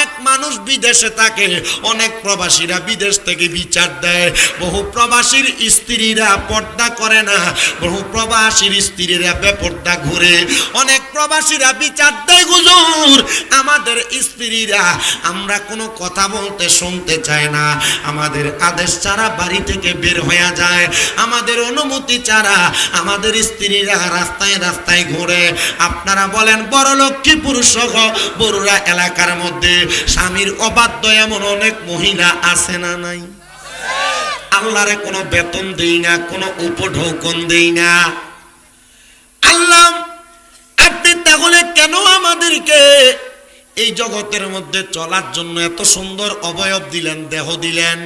অনেক মানুষ বিদেশে থাকে, অনেক প্রবাসীরা বিদেশ থেকে বিচার দেয়। বহু প্রবাসীর স্ত্রীরা পর্দা করে না, বহু প্রবাসীর স্ত্রীরা বেপর্দা ঘুরে। অনেক প্রবাসীরা বিচার দেয়, হুজুর আমাদের স্ত্রীরা আমরা কোনো কথা বলতে শুনতে চায় না, আমাদের আদেশ ছাড়া বাড়ি থেকে বের হয়ে যায়, আমাদের অনুমতি ছাড়া আমাদের স্ত্রীরা রাস্তায় রাস্তায় ঘুরে। আপনারা বলেন বড় লক্ষ্মীপুর সহ বরুড়া এলাকার মধ্যে স্বামীর অবাধ্য এমন অনেক মহিলা আছে না নাই? আল্লাহরে কোনো বেতন দেই না, কোনো উপঢৌকন দেই না। আল্লাহ আপনি তাহলে কেন আমাদেরকে এই জগতের মধ্যে চলার জন্য এত সুন্দর অবয়ব দিলেন, দেহ দিলেন?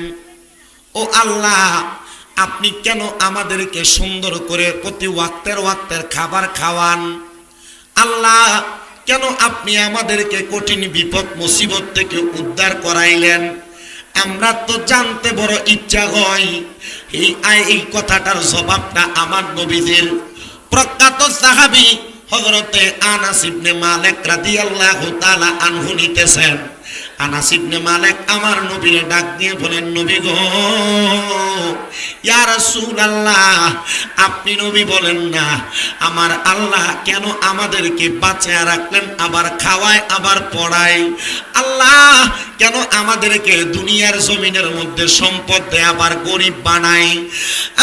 ও আল্লাহ, আপনি কেন আমাদেরকে সুন্দর করে প্রতি ওয়াক্তের খাবার খাওয়ান? আল্লাহ কেন আপনি আমাদেরকে কঠিন বিপদ মুসিবত থেকে উদ্ধার করাইলেন? আমরা তো জানতে বড় ইচ্ছা হয়। এই কথাটার জবাবটা আমার নবীদের প্রখ্যাত সাহাবী হযরতে আনাস ইবনে মালিক রাদিয়াল্লাহু তাআলা আনহু নিতেছেন। আনাস ইবনে মালিক আমার নবীরে ডাক দিয়ে বলেন, নবী গো, ইয়া রাসূলুল্লাহ, আপনি নবী বলেন না আমার আল্লাহ কেন আমাদেরকে বাঁচিয়ে রাখলেন, আবার খাওয়ায় আবার পড়ায়? আল্লাহ কেন আমাদেরকে দুনিয়ার জমিনের মধ্যে সম্পদ দেয় আবার গরিব বানায়?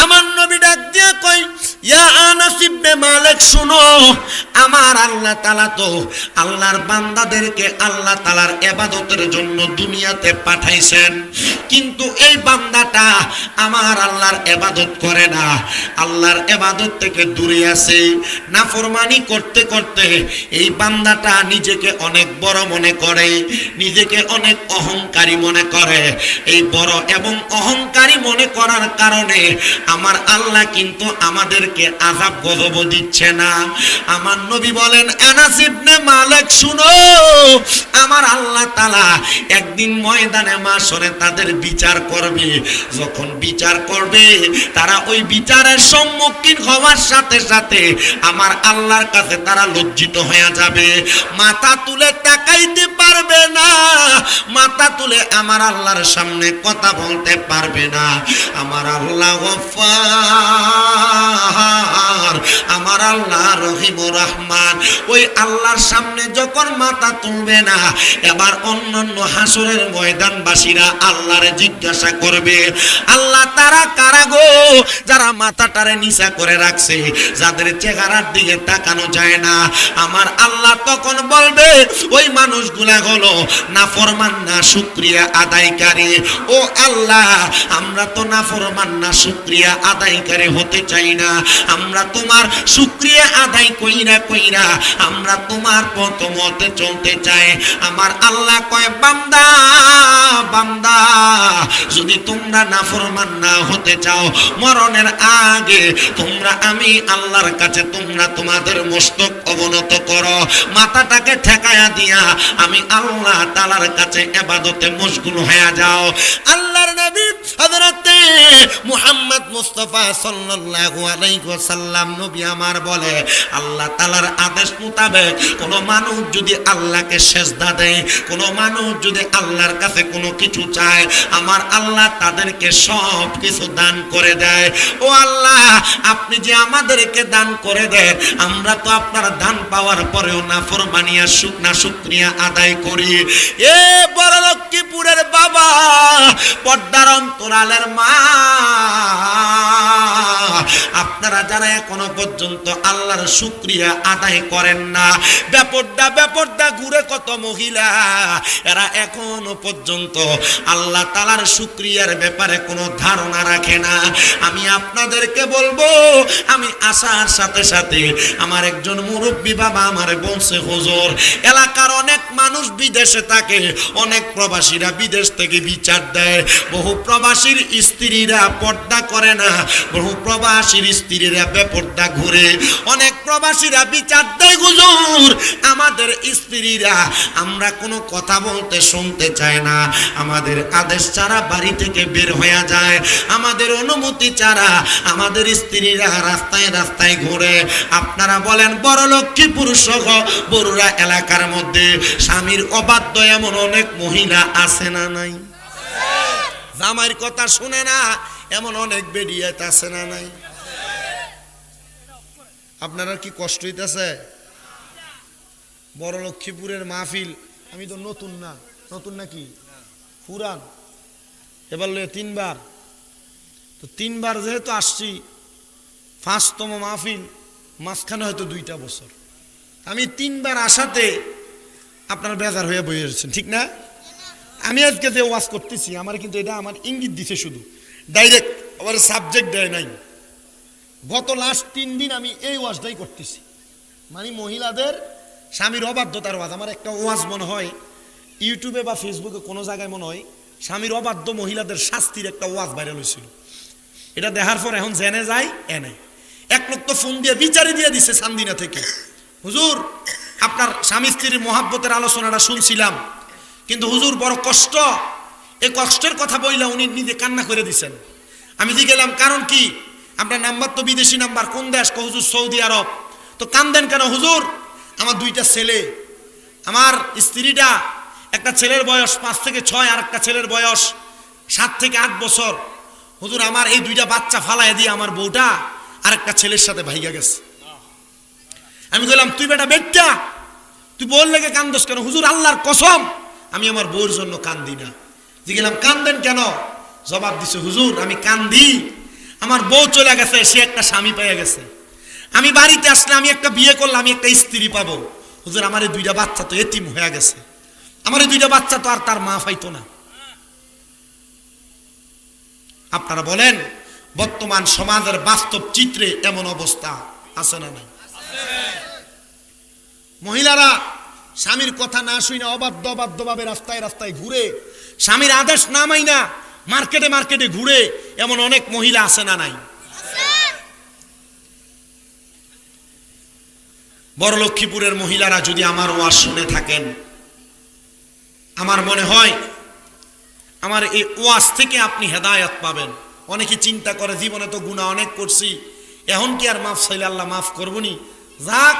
আমার নবী ডাক দিয়ে কই, ইয়া আনাস ইবনে মালিক শুনো, আমার আল্লাহ তাআলা তো আল্লাহর বান্দাদেরকে আল্লাহ তাআলার ইবাদতের জন্য দুনিয়াতে পাঠাইছেন, কিন্তু এই বান্দাটা আমার আল্লাহর ইবাদত করে না, আল্লাহর ইবাদত থেকে দূরে আছে। নাফরমানি করতে করতে এই বান্দাটা নিজেকে অনেক বড় মনে করে, নিজেকে অনেক অহংকারী মনে করে। এই বড় এবং অহংকারী মনে করার কারণে আমার আল্লাহ কিন্তু আমাদেরকে আযাব গজব দিচ্ছে না। আমার নবী বলেন, আনাস ইবনে মালিক শুনো, আমার আল্লাহ তাআলা একদিন ময়দানে মাশরে তাদের বিচার করবে। যখন বিচার করবে, তারা ওই বিচারের সম্মুখীন হওয়ার সাথে সাথে আমার আল্লাহর কাছে তারা লজ্জিত হয়ে যাবে, মাথা তুলে তাকাইতে পারবে না, মাথা তুলে আমার আল্লাহর সামনে কথা বলতে পারবে না। আমার আল্লাহ গফফার, আমার আল্লাহ রহিমুর রহমান, ওই আল্লাহর সামনে যখন মাথা তুলবে না, এবার অন্যান্য হাসরের ময়দানবাসীরা আল্লাহরে জিজ্ঞাসা করবে, আল্লাহ তারা কারা গো যারা মাথাটারে নিচা করে রাখছে, যাদের চেহারার দিকে তাকানো যায় না? আমার আল্লাহ তখন বলবে, ওই মানুষগুলা হলো নাফরমান না শুকরিয়া আদায়কারী। ও আল্লাহ, আমরা তো নাফরমান না শুকরিয়া আদায়কারী হতে চাই না, আমরা তোমার শুকরিয়া আদায় কইরা কইরা আমরা তোমার পথ মতে চলতে চাই। আমার আল্লাহ কয়, বান্দা বান্দা, যদি তোমরা নাফরমান না হতে চাও, মরণের আগে তোমরা আমি আল্লাহর কাছে তোমরা তোমাদের মস্তক অবনত করো, মাথাটাকে ঠেকায়া দিয়া আমি আল্লাহ তাআলার কাছে ইবাদতে মশগুল হয়ে যাও। আল্লাহর নবী হযরতে মুহাম্মদ মুস্তাফা সাল্লাল্লাহু আলাইহি ওয়াসাল্লাম নবী আমার বলে, আল্লাহ তাআলার আদেশ মোতাবেক কোন মানুষ যদি আল্লাহকে সিজদা দেয়, কোন মানুষ যদি আল্লাহর কাছে কোনো কিছু চায়, আমার আল্লাহ তাদেরকে সব কিছু দান করে দেয়। ও আল্লাহ, আপনি যে আমাদেরকে দান করে দেন, আমরা তো আপনার দান পাওয়ার পরেও নাফরমানিয়া শুকরিয়া আদায় করি। এ বড় লক্ষ্মীপুরের বাবা, পর্দার অন্তরালের মা, আপনারা যারা এখনো পর্যন্ত আল্লাহর শুকরিয়া আদায় করেন না, বেপর্দা ঘুরে কত মহিলা, এরা এখনো পর্যন্ত আল্লাহ তাআলার শুকরিয়ার ব্যাপারে কোনো ধারণা রাখে না। আমি আপনাদেরকে বলবো, আমি আসার সাথে সাথে আমার একজন মুরব্বী বাবা আমারে বলছে, হুজুর এলাকার অনেক মানুষ বিদেশে থাকে, অনেক প্রবাসীরা বিদেশ থেকে বিচার দেয়, বহু প্রবাসীর স্ত্রীরা পর্দা করে না, বহু প্রবাসীর স্ত্রীরা বেপরদা ঘুরে, অনেক প্রবাসীরা বিচার দেয় হুজুর আমাদের স্ত্রীরা আমরা কোনো কথা বলতে শুনতে চায় না, আমাদের আদেশ ছাড়া বাড়ি থেকে বের হয়ে যায়, আমাদের অনুমতি ছাড়া আমাদের স্ত্রীরা রাস্তায় রাস্তায় ঘুরে। আপনারা বলেন বড় লক্ষ্মীপুর সহ বরুড়া এলাকার মধ্যে স্বামীর অবাধ্য এমন অনেক মহিলা আছে না নাই? জামাইয়ের কথা শুনে না এমন অনেক বেডিয়াত আছে না নাই? আপনারা কি কষ্ট হইতেছে? বড় লক্ষ্মীপুরের মাহফিল, আমি তো নতুন না, নতুন নাকি পুরান, এবার লয়ে তিনবার, তো তিনবার যেহেতু আসছি, 5তম মাহফিল, মাঝখানে হয়তো 2টা বছর, আমি তিনবার আসাতে আপনারা বেজার হয়ে বয়ে যাচ্ছেন, ঠিক না? আমি আজকে যে ওয়াজ করতেছি আমার কিন্তু এটা আমার ইঙ্গিত দিছে, শুধু ডাইরেক্ট আবার সাবজেক্ট দেয় নাই। গত লাস্ট 3 দিন আমি এই ওয়াজটাই করতেছি, মানে মহিলাদের স্বামীর অবাধ্যতার ওয়াজ। আমার একটা ওয়াজ মনে হয় ইউটিউবে বা ফেসবুকে কোনো জায়গায় মনে হয় স্বামীর অবাধ্য মহিলাদের শাস্তির একটা ওয়াজ ভাইরাল হয়েছিল। এটা দেখার পর এখন জেনে যায় এনে এক লোক তো ফোন দিয়ে বিচারে দিয়ে দিছে চান্দিনা থেকে, হুজুর আপনার স্বামী স্ত্রীর মহাব্বতের আলোচনাটা শুনছিলাম, কিন্তু হুজুর বড় কষ্ট, এই কষ্টের কথা বললে উনি নিজে কান্না করে দিছেন। আমি দিয়ে গেলাম কারণ কি, আপনার নাম্বার তো বিদেশি নাম্বার, কোন দেশ? হুজুর সৌদি আরব। তো কান্দেন কেন হুজুর? আমার 2টা ছেলে, আমার স্ত্রীটা, একটা ছেলের বয়স 5 থেকে 6, আর একটা ছেলের বয়স 7 থেকে 8 বছর। হুজুর আমার এই 2টা বাচ্চা ফালাই দিয়ে আমার বউটা আর একটা ছেলের সাথে ভাইগা গেছে। আমি বললাম তুই বেটা বেটা, তুই বল লেগে কান্দোস কেন? হুজুর আল্লাহর কসম আমি আমার বউর জন্য কান্দি না। গেলাম কান্দেন কেন? জবাব দিছে হুজুর আমি কান্দি আমার বউ চলে গেছে, সে একটা স্বামী পেয়ে গেছে, আমি বাড়িতে আসলে আমি একটা বিয়ে করলে আমি একটা স্ত্রী পাবো। হুজুর আমার এই 2টা বাচ্চা তো এতিম হয়ে গেছে, আমার এই 2টা বাচ্চা তো আর তার মা পাইতো না। আপনারা বলেন বর্তমান সমাজের বাস্তব চিত্রে এমন অবস্থা আছে না নাই? মহিলারা স্বামীর কথা না শুনে অবাধ্যভাবে রাস্তায় রাস্তায় ঘুরে, স্বামীর আদেশ না মাইনা মার্কেটে মার্কেটে ঘুরে, এমন অনেক মহিলা আছে না নাই? বড় লক্ষ্মীপুরের মহিলারা যদি আমার ওয়াজ শুনে থাকেন, আমার মনে হয় আমার এই ওয়াজ থেকে আপনি হেদায়েত পাবেন। অনেকে চিন্তা করে জীবনে তো গুনাহ অনেক করছি, এখন কি আর মাফ চাইলে আল্লাহ মাফ করবনি? যাক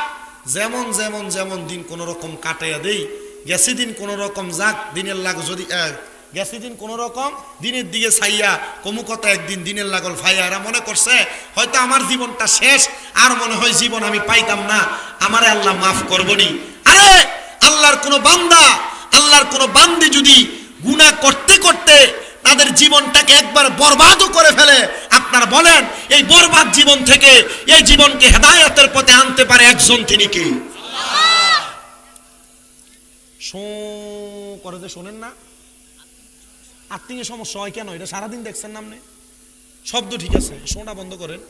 যেমন যেমন যেমন দিন কোন রকম কাটাইয়া দেই, গেছি দিন কোন রকম, যাক দিনের লাগ যদি গেছি দিন কোন রকম, দিনের দিকে ছাইয়া কমু কথা একদিন দিনের লাগল ফাইয়া। এরা মনে করছে হয়তো আমার জীবনটা শেষ, আর মনে হয় জীবন আমি পাইতাম না, আমারে আল্লাহ মাফ করবনি। আরে আল্লাহর কোন বান্দা, আল্লাহর কোন বান্দি যদি গুনাহ করতে করতে তাদের জীবনটাকে একবার বরবাদও করে ফেলে, আপনারা বলেন এই বরবাদ জীবন থেকে এই জীবনকে হেদায়েতের পথে আনতে পারে একজন, তিনি কি? আল্লাহ। করে যে শোনেন না, আত্মীয় সমস্যা হয় কেন? এটা সারাদিন দেখছেন না আপনি? শব্দ ঠিক আছে, শোনা বন্ধ করেন।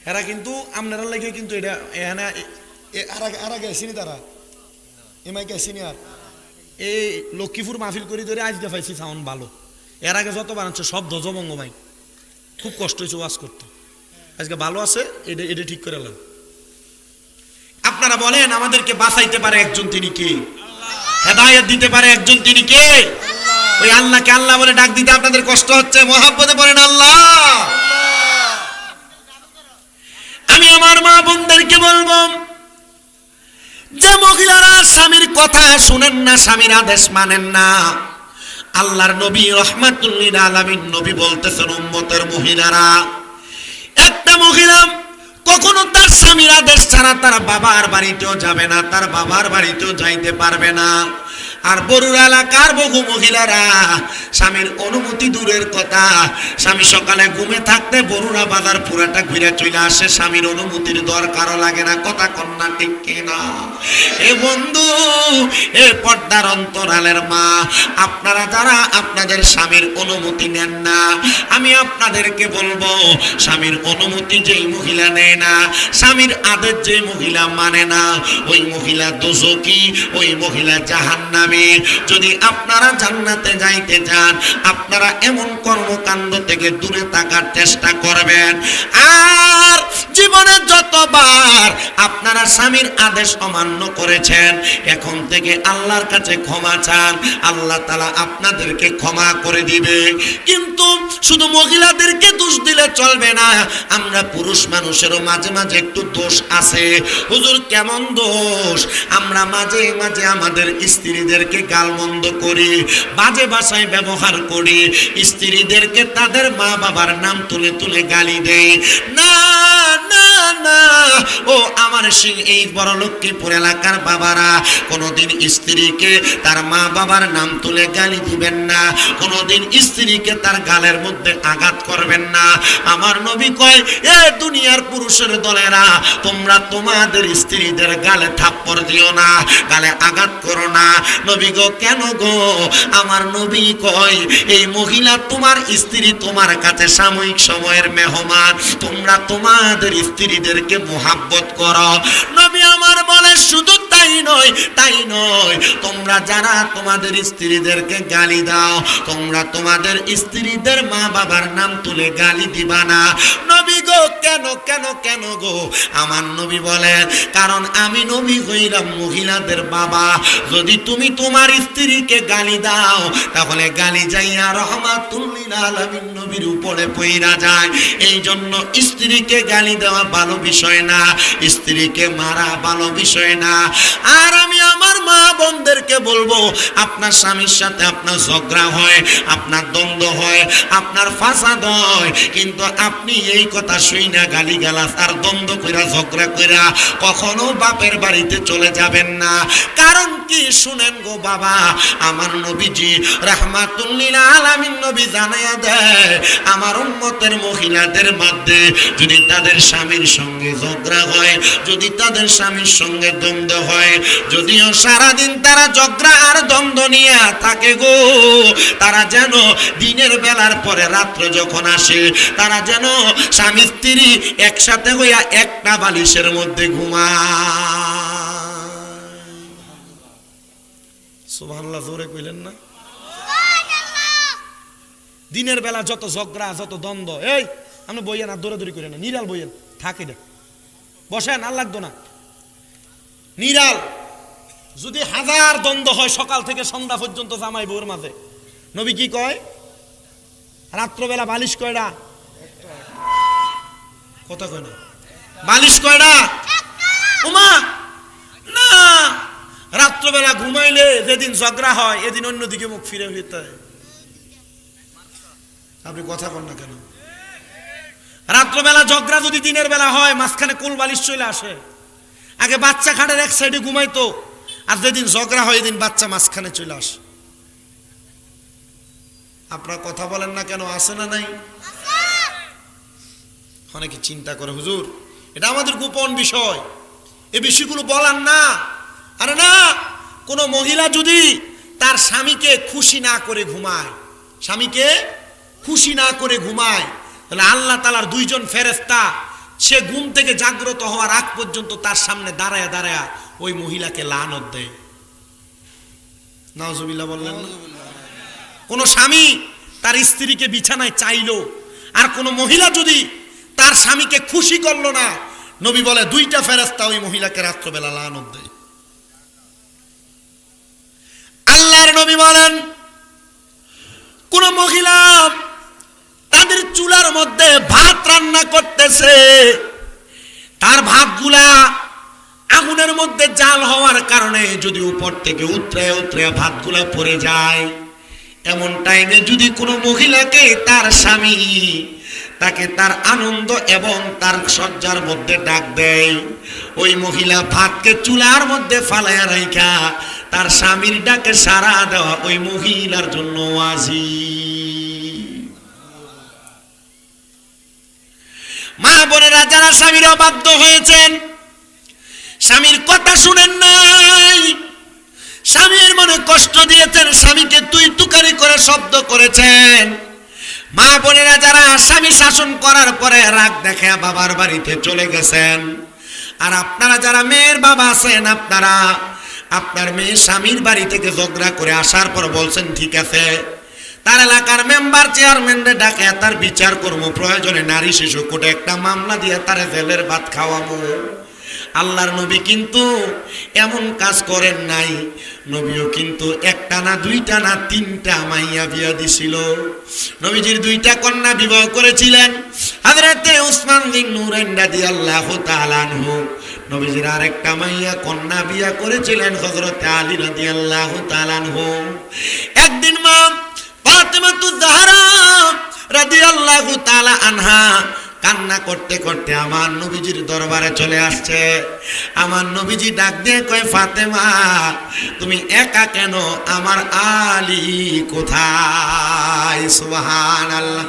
এরা কিন্তু আপনারা লাগে কিন্তু এটা আর আগে আসেনি, তারা এমআইকে আসেনি। আর এই লক্ষ্মীপুর মাহফিল করি ধরে আজকে পাইছি সাউন্ড ভালো, এর আগে যত বানাচ্ছে সব ধ্বজভঙ্গমাই, খুব কষ্ট হয়েছে ওয়াজ করতে। আজকে ভালো আছে, এটা এটা ঠিক করে এলাম। আপনারা বলেন আমাদেরকে বাঁচাইতে পারে একজন, তিনি কে? হেদায়েত দিতে পারে একজন, তিনি কে? ওই আল্লাহকে আল্লাহ বলে ডাক দিতে আপনাদের কষ্ট হচ্ছে, মহাব্বতে পড়েন আল্লাহ। আমি আমার মা বোনদেরকে বলবো, যে মহিলারা স্বামীর কথা শুনেন না, স্বামীর আদেশ মানেন না, আল্লাহর নবী রাহমাতুল লিল আলামিন নবী বলতেছেন উম্মতের মহিলারা, একটা মহিলা কখনো তার স্বামীর আদেশ ছাড়া তার বাবার বাড়িতেও যাবে না, তার বাবার বাড়িতেও যাইতে পারবে না। আর বরুড়া এলাকার বহু মহিলারা স্বামীর অনুমতি দূরের কথা, স্বামী সকালে ঘুমে থাকতে বরুড়া বাজার পুরাটা ঘুরে চলে আসে, স্বামীর অনুমতির দরকারও লাগে না। কথা কন্যা ঠিক কিনা? এ বন্ধু, এ পর্দার অন্তরালের মা, আপনারা যারা আপনাদের স্বামীর অনুমতি নেন না, আমি আপনাদেরকে বলবো, স্বামীর অনুমতি যেই মহিলা নেয় না, স্বামীর আদেশ যে মহিলা মানে না, ওই মহিলা দোজখী, ওই মহিলা জাহান্নামী। স্বামী। যদি আপনারা জান্নাতে যাইতে চান, আপনারা এমন কর্মকাণ্ড থেকে দূরে থাকার চেষ্টা করবেন। আর জীবনে যতবার আপনারা স্বামীর আদেশ অমান্য করেছেন, এখন থেকে আল্লাহর কাছে ক্ষমা চান, আল্লাহ তাআলা আপনাদেরকে ক্ষমা করে দিবে। কিন্তু শুধু মহিলাদেরকে দোষ দিলে চলবে না, আমরা পুরুষ মানুষেরও মাঝে মাঝে একটু দোষ আছে। হুজুর কেমন দোষ? আমরা মাঝে মাঝে আমাদের স্ত্রীদেরকে গালমন্দ করি, বাজে ভাষায় ব্যবহার করি, স্ত্রীদেরকে তাদের মা বাবার নাম তুলে তুলে গালি দেয়। না না না, ও আমার এই বড় লক্ষ্মীপুর এলাকার বাবারা, কোনোদিন স্ত্রীকে তার মা বাবার নাম তুলে গালি দিবেন না, কোনোদিন স্ত্রীকে তার গালের মধ্যে আঘাত করবেন না। আমার নবী কয়, এ দুনিয়ার পুরুষের দলেরা, তোমরা তোমাদের স্ত্রীদের গালে থাপ্পড় দিও না, গালে আঘাত করো না। নবী গো, কেন গো? আমার নবী কয়, এই মহিলা তোমার স্ত্রী তোমার কাছে সাময়িক সময়ের মেহমান, তোমরা তোমাদের স্ত্রীদেরকে মোহাব্বত করো। নবী আমার বলে, শুধু তাই নয়, তাই নয়, তোমরা যারা তোমাদের স্ত্রীদেরকে গালি দাও, তোমরা তোমাদের স্ত্রীদের মা বাবার নাম তুলে গালি দিবা না। নবী গো, কেন কেন কেন গো? আমার নবী বলেন, কারণ আমি নবী হইলাম মহিলাদের বাবা। যদি তুমি তোমার স্ত্রীকে গালি দাও, তাহলে গালি যাইয়া রহমাতুল লিল আলামিন নবীর উপরে পইরা যায়। এই জন্য স্ত্রীকে গালি দেওয়া ভালো বিষয় না, স্ত্রীকে মারা ভালো বিষয় না। আর আমি আমার মা বোনদেরকে বলবো, আপনার স্বামীর সাথে আপনার ঝগড়া হয়, আপনার দ্বন্দ্ব হয়, আপনার ফাসাদ হয়, কিন্তু আপনি এই কথা শুই না গালি গালাজ আর দ্বন্দ্ব কইরা ঝগড়া কইরা কখনো বাপের বাড়িতে চলে যাবেন না। কারণ কি শুনেন গো বাবা, আমার নবীজি রাহমাতুল লিল আলামিন নবী জানায়া দেয়, আমার উম্মতের মহিলাদের মধ্যে যদি তাদের স্বামীর সঙ্গে ঝগড়া হয়, যদি তাদের স্বামীর সঙ্গে দ্বন্দ্ব হয়, যদিও সারাদিন তারা ঝগড়া আর দ্বন্দ্ব নিয়ে থাকে গো, তারা যেন দিনের বেলার পরে রাত্রে যখন আসে, তারা যেন স্বামী স্ত্রী একসাথে হইয়া একটা বালিশের মধ্যে ঘুমায়। সুবহানাল্লাহ, জোরে কইলেন না? দিনের বেলা যত ঝগড়া যত দ্বন্দ্ব, এই আপনি বইয়েন আর দৌড়াদৌড়ি করেন না, নিরাল বইয়েন, থাকে না, বসেন, আর লাগতো না, নিরাল। যদি হাজার দ্বন্দ্ব হয় সকাল থেকে সন্ধ্যা পর্যন্ত জামাই বউর মাঝে, নবী কি কয়? রাত্রবেলা বালিশ কয়টা? কথা কয় না, বালিশ কয়টা? ওমা না, রাত্রবেলা ঘুমাইলে যেদিন ঝগড়া হয় এদিন অন্যদিকে মুখ ফিরে হইতে হয়। আপনি কথা বল না কেন? রাত্রবেলা ঝগড়া যদি দিনের বেলা হয়, মাঝখানে কোল বালিশ চলে আসে। আগে বাচ্চা খাটের এক সাইডে ঘুমাইতো, আর যেদিন ঝগড়া হয় এদিন বাচ্চা মাঝখানে চলে আসে। আপনারা কথা বলেন না কেন? আসে না নাই? অনেকে চিন্তা করে, হুজুর এটা আমাদের গোপন বিষয়, এই বিষয়গুলো বলার না। আরে না, কোন মহিলা যদি তার স্বামীকে খুশি না করে ঘুমায়, স্বামীকে খুশি না করে ঘুমায়, তাহলে আল্লাহ তাআলার দুইজন ফেরেশতা সে ঘুম থেকে জাগ্রত হওয়ার আগ পর্যন্ত তার সামনে দাঁড়ায়া দাঁড়ায়া ওই মহিলাকে লানত দেয়। নাউজুবিল্লাহ বললেন না? কোন স্বামী তার স্ত্রীকে বিছানায় চাইলো, আর কোন মহিলা যদি তার স্বামীকে খুশি করলো না, নবী বলে দুইটা ফেরেশতা ওই মহিলাকে রাত্রবেলা লানত দেয়। আল্লাহর নবী বলেন, কোন মহিলা তাদের চুলার মধ্যে ভাত রান্না করতেছে, তার ভাতগুলা আগুনের মধ্যে জাল হওয়ার কারণে যদি উপর থেকে উতরে উতরে ভাতগুলা পড়ে যায়, এমন টাইমে যদি কোনো মহিলাকে তার স্বামী তাকে তার আনন্দ এবং তার সজ্জার মধ্যে ডাক দেয়, ওই মহিলা ভাতকে চুলার মধ্যে ফালাইয়া রাইখা তার স্বামীর ডাকে সাড়া দেওয়া ওই মহিলার জন্য ওয়াজিব। মা বোনেরা যারা স্বামীর অবাধ্য হয়েছেন, স্বামীর কথা শুনেন নাই, স্বামীর মনে কষ্ট দিয়েছেন, স্বামীকে তুই তুকারি করে শব্দ করেছেন, মা বোনেরা যারা স্বামী শাসন করার পরে রাগ দেখে বাবার বাড়িতে চলে গেছেন, আর আপনারা যারা মেয়ের বাবা আছেন, আপনারা আপনার মেয়ে স্বামীর বাড়ি থেকে ঝগড়া করে আসার পর বলছেন ঠিক আছে, তার এলাকার মেম্বার চেয়ারম্যানরে ডাকে তার বিচার করবো, প্রয়োজনে নারী শিশু কোর্টে একটা মামলা দিয়ে তার জেলের ভাত খাওয়াবো। আল্লাহর নবী কিন্তু এমন কাজ করেন নাই। নবীও কিন্তু একটা না দুইটা না তিনটা মাইয়া বিয়া দিছিল। নবীজির দুইটা কন্যা বিবাহ করেছিলেন। হযরতে উসমান বিন নুরাইন রাদিয়াল্লাহু তাআলা আনহু। নবীজির আরেকটা মাইয়া কন্যা বিয়া করেছিলেন হযরতে আলী রাদিয়াল্লাহু তাআলা আনহু। একদিন মা ফাতেমাতুজ জাহরা রাদিয়াল্লাহু তাআলা আনহা কান্না করতে করতে আমার নবীজির দরবারে চলে আসছে। আমার নবীজি ডাক দিয়ে কয়, ফাতেমা তুমি একা কেন? আমার আলী কোথায়? সুবহানাল্লাহ।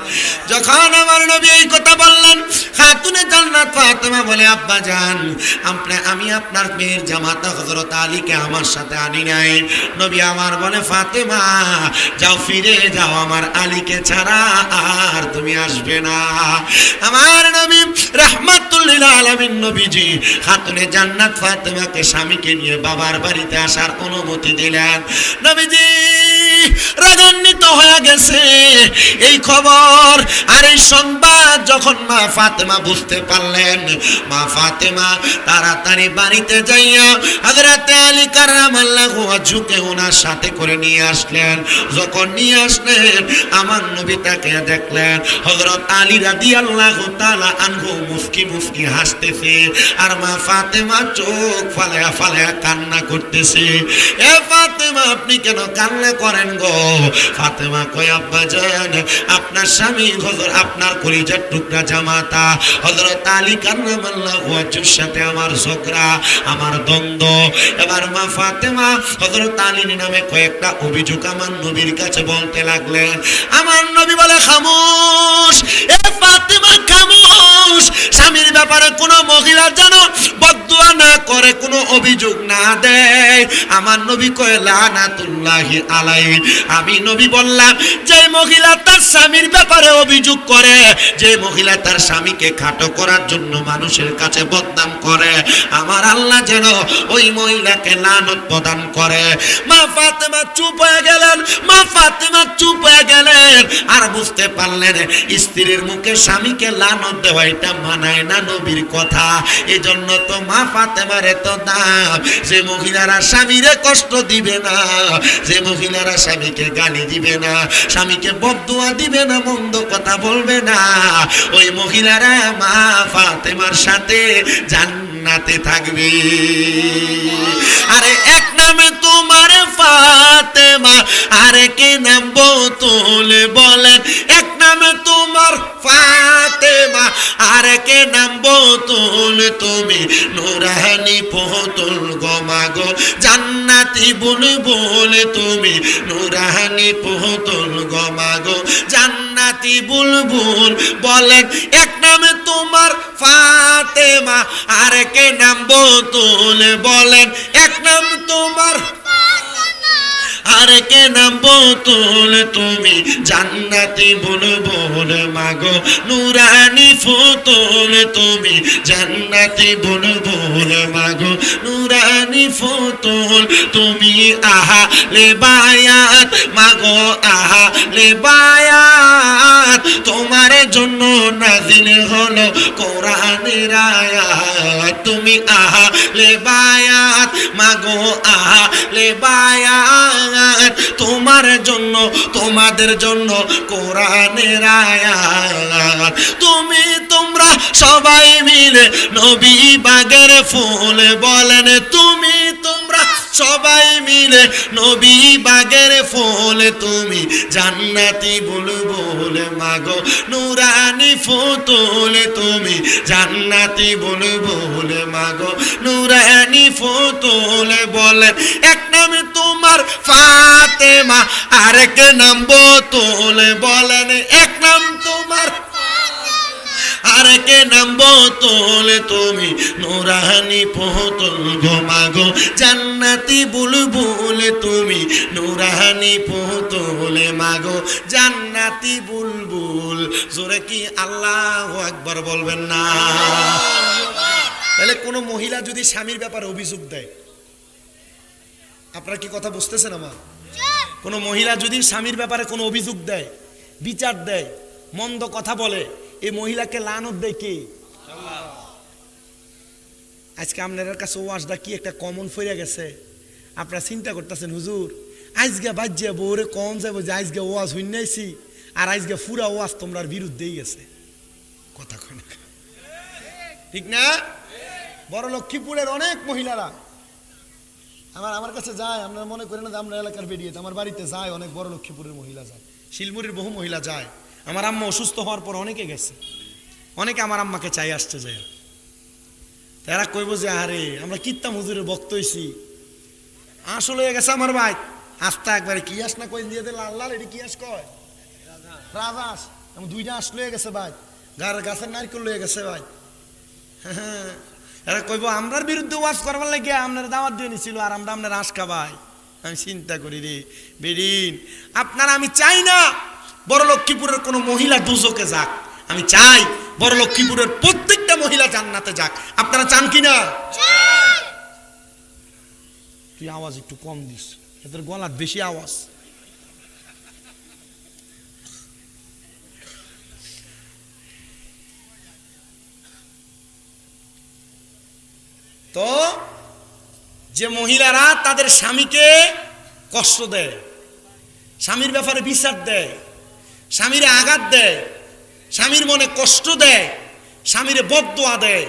যখন আমার নবী এই কথা বললেন, খাতুনে জান্নাত ফাতেমা বলে, আব্বা জান, আমি আপনার মেয়ের জামাতা হযরত আলীকে আমার সাথে আনি নাই। নবী আমার বলে, ফাতেমা যাও, ফিরে যাও, আমার আলীকে ছাড়া আর তুমি আসবে না। আমার নবী রাহমাতুল লিল আলামিন নবীজি খাতুনে জান্নাত ফাতেমাকে স্বামীকে নিয়ে বাবার বাড়িতে আসার অনুমতি দিলেন। নবীজি রাগান্বিত হয়ে গেছে এই খবর আর এই সংবাদ যখন মা ফাতেমা বুঝতে পারলেন, মা ফাতেমা তাড়াতাড়ি বাড়িতে যাইয়া হযরতে আলী কাররামাল্লাহু ওয়াজহুকে ওনার সাথে করে নিয়ে আসলেন। যখন নিয়ে আসলেন, আমার নবী তাকে দেখলেন হযরত আলী রাদিয়াল্লাহু তাআলা আনহু মুস্কি মুস্কি হাসতেছে, আর মা ফাতেমা চোখ ফালায়া ফালায়া কান্না করতেছে। এ ফাতেমা, আপনি কেন কান্না করেন গো? ফাতেমা কয়, আব্বা জান, আপনার স্বামী আপনার কলিজার টুকরা জামাতা হযরত আলী কাররামাল্লাহু ওয়াজহুর সাথে আমার ঝগড়া, আমার দ্বন্দ্ব। এবার মা ফাতেমা হযরত আলীর নামে কয়েকটা অভিযোগ আমার নবীর কাছে বলতে লাগলেন। আমার নবী বলে, খামোশ, এ ফাতেমা খামোশ। স্বামীর ব্যাপারে কোনো মহিলা যেন বদদুয়া না করে, কোনো অভিযোগ না দেয়। আমার নবী কয়, লানাতুল্লাহি আলাইহি। আমি নবী বললাম, যে মহিলা তার স্বামীর ব্যাপারে অভিযোগ করে, যে মহিলা তার স্বামীকে খাটো করার জন্য মানুষের কাছে বদনাম করে, আমার আল্লাহ যেন ওই মহিলাকে লানত প্রদান করে। মা ফাতেমা চুপ হয়ে গেলেন, মা ফাতেমা চুপ হয়ে গেলেন, আর বুঝতে পারলেন স্ত্রীর মুখে স্বামীকে লানত দেওয়া এটা মানায় না নবীর কথা। এজন্য তো মা ফাতেমার এত দাম, যে মহিলারা স্বামীরে কষ্ট দিবে না, যে মহিলারা স্বামীকে গালি দিবে না, স্বামীকে বদদুয়া দিবে না, মন্দ কথা বলবে না, ওই মহিলারা মা ফাতেমার সাথে জান্নাতে থাকবে। আরে এক নামে তোমার ফাতেমা, আরে কে নাম বোতল বলেন? এক নামে তোমার ফাতেমা, আরে কে নাম বোতল? তুমি নুরানি পোতল গমাগো, জান্নাতি বুলবুল তুমি নুরানি পোতল গমাগো, জান্নাতি বুলবুল। বলেন এক নামে তোমার ফাতেমা, আরে কে নাম বোতল? বলেন এক নাম তোমার, আরে কে নাম বোতল? তুমি জান্নাতি বুলবুল মাগো, নুরানি ফুতুল তুমি জান্নাতি বুলবুল মাগো, নুরানি ফুতুল তুমি। আহা লে বায়াত মাগো, আহা লে বায়াত, তোমার জন্য নাজিল হলো কোরআনের আয়াত। তুমি আহা লে বায়াত মাগো, আহা লে বায়াত, তোমার জন্য তোমাদের জন্য কোরআনের আয়াত। তুমি তোমরা সবাই মিলে নবী বাগের ফুল বলেন, তুমি তোমরা সবাই মিলে নবী বাগের ফুল তুমি জান্নাতি বুলবুল মাগো, নুরানি ফুতুল তুমি জান্নাতি বুলবুল মাগো, নুরানি ফুতুল। বলেন এক নামে তোমার ফাতেমা, আরেক নাম বোতল। বলেন এক নাম তোমার, আরেক নাম বোতল তুমি নুরানি পোতল ঘুমাগো, জান্নাতি বুলবুল তুমি নুরানি পোতল মাগো, জান্নাতি বুলবুল। জোরে কি আল্লাহু আকবার বলবেন না? তাহলে কোনো মহিলা যদি স্বামীর ব্যাপারে অভিযোগ দেয়, আপনারা কি কথা বুঝতেছেন আমার? কোনো মহিলা যদি স্বামীর ব্যাপারে কোনো অভিযোগ দেয়, বিচার দেয়, মন্দ কথা বলে, এই মহিলাকে লানত দেয় কে? আজকে আপনার কাছে ওয়াজটা কি একটা কমন ফিরে গেছে। আপনারা চিন্তা করতেছেন হুজুর আজকে বাজ্যে বউরে কম যাবো যে আজকে ওয়াজ হইনাইছি আর আজকে পুরা ওয়াজ তোমরার বিরুদ্ধেই গেছে। কথা কয় না ঠিক না? বড় লক্ষ্মীপুরের অনেক মহিলারা আমার কাছে যায়, আপনারা মনে করেন না আমরা এলাকার বেরিয়ে, আমার বাড়িতে যায় অনেক বড় লক্ষ্মীপুরের মহিলা যায়, শিলমুড়ির বহু মহিলা যায়। আমার আম্মা অসুস্থ হওয়ার পর অনেকে গেছে, অনেকে আমার আম্মাকে চাই আসতে যায়। তারা কইব যে আরে আমরা কিত্তাম হুজুরের বক্ত হইছি, আসলে হয়ে গেছে আমার ভাই আস্তা একবারে কি আস না কই দিয়ে লাল লাল এটি কি আস কয় রাজাস, আমি দুইটা আস লয়ে গেছে ভাই, গাছের নারকেল লয়ে গেছে ভাই। হ্যাঁ এরা কইব আমরার বিরুদ্ধে ওয়াজ করবার লাগে আপনার দাওয়াত দিয়ে নিছিল আর আমরা আপনার আশ খাবাই। আমি চিন্তা করি রে বেরিন, আপনারা আমি চাই না বড় লক্ষ্মীপুরের কোনো মহিলা দুজকে যাক, আমি চাই বড় লক্ষ্মীপুরের প্রত্যেকটা মহিলা জান্নাতে যাক। আপনারা চান কিনা? তুই আওয়াজ একটু কম দিস, এদের গলার বেশি আওয়াজ। তো যে মহিলারা তাদের স্বামীকে কষ্ট দেয়, স্বামীর ব্যাপারে বিচার দেয়, স্বামীরে আঘাত দেয়, স্বামীর মনে কষ্ট দেয়, স্বামীরে বদদোয়া দেয়,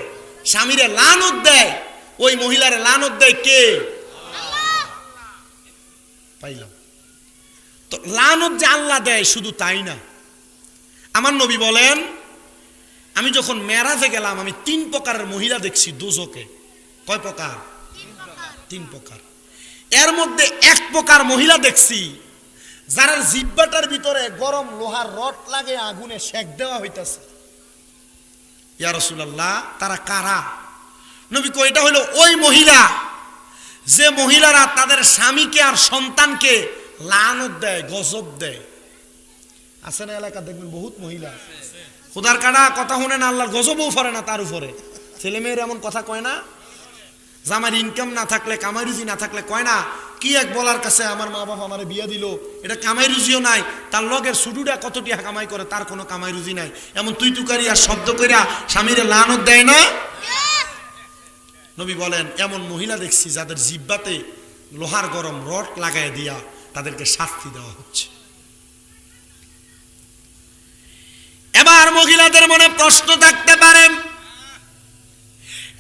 স্বামীরে লানত দেয়, ওই মহিলারে লানত দেয় কে? পাইলাম তো লানত যে আল্লাহ দেয় শুধু তাই না, আমার নবী বলেন আমি যখন মেরাজে গেলাম আমি 3 প্রকারের মহিলা দেখছি দোজকে। কয় প্রকার? 3 প্রকার। এর মধ্যে 1 প্রকার মহিলা দেখছি যার জিহ্বাটার ভিতরে গরম লোহার রড লাগে আগুনে সেক দেওয়া হইতাছে। ইয়া রাসূলুল্লাহ তারা কারা? নবী কয় এটা হলো ওই মহিলা যে মহিলারা তাদের স্বামীকে আর সন্তানকে লানত দেয়, গজব দেয়। আছে না এলাকা দেখবেন বহুত মহিলা খোদার কাটা কথা শুনে না, আল্লাহর গজবও ফরে না তার উপরে। ছেলে মেয়ের এমন কথা কয় না যে আমার ইনকাম না থাকলে, কামাই রুজি না থাকলে, কয় না কি এক বলার কাছে আমার মা বাবা আমার বিয়ে দিল, এটা কামাই রুজিও নাই, তার লগের সুডুটা কত টাকা কামাই করে তার কোনো কামাই রুজি নাই, এমন তুই তুকারি আর শব্দ কইরা স্বামীরে লানত দেয় না। নবী বলেন এমন মহিলা দেখছি যাদের জিহ্বাতে লোহার গরম রড লাগায় দিয়া তাদেরকে শাস্তি দেওয়া হচ্ছে। এবার মহিলাদের মনে প্রশ্ন থাকতে পারে,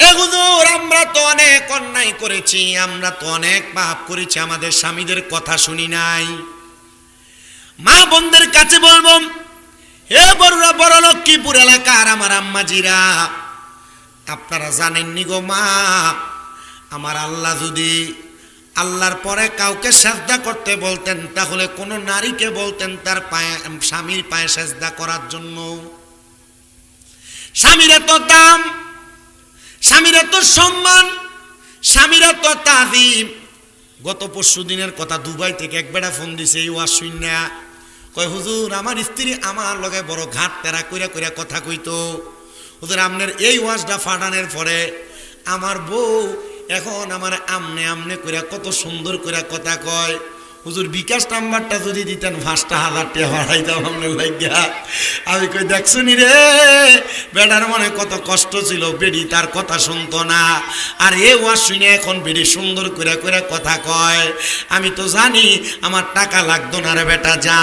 এ হুজুর আমরা তো অনেক অন্যায় করেছি, আমরা তো অনেক পাপ করেছি, আমাদের স্বামীদের কথা শুনি নাই। মা বোনদের কাছে বলবো, হে বড়রা বড় লক্ষ্মীপুর এলাকার আমার আম্মাজিরা, আপনারা জানেননি গো মা, আমার আল্লাহ যদি আল্লাহর পরে কাউকে সেজদা করতে বলতেন তাহলে কোন নারীকে বলতেন তার পায়ে, স্বামীর পায়ে সেজদা করার জন্য। স্বামীর এত দাম, স্বামীর এত সম্মান, স্বামীর এত তাজিম। গত পরশু দিনের কথা, দুবাই থেকে এক বেড়া ফোন দিছে এই ওয়াজ শুইনা, কয় হুজুর আমার স্ত্রী আমার লগে বড় ঘাট তেরা কইরা কইরা কথা কইতো, হুজুর আপনার এই ওয়াজটা ফাটানোর পরে আমার বউ এখন আমার আমনে আমনে কইরা কত সুন্দর কইরা কথা কয়। হুজুর বিকাশ নাম্বারটা যদি দিতেন 5,000 টাকা বাড়াইতাম আপনার লাগিয়া। আমি কই দেখছো নি রে বেটার মনে কত কষ্ট ছিল, বেডি তার কথা শুনতো না, আর এ ওয়াজ শুনে এখন বেডি সুন্দর করে করে কথা কয়। আমি তো জানি আমার টাকা লাগতো না রে বেটা, যা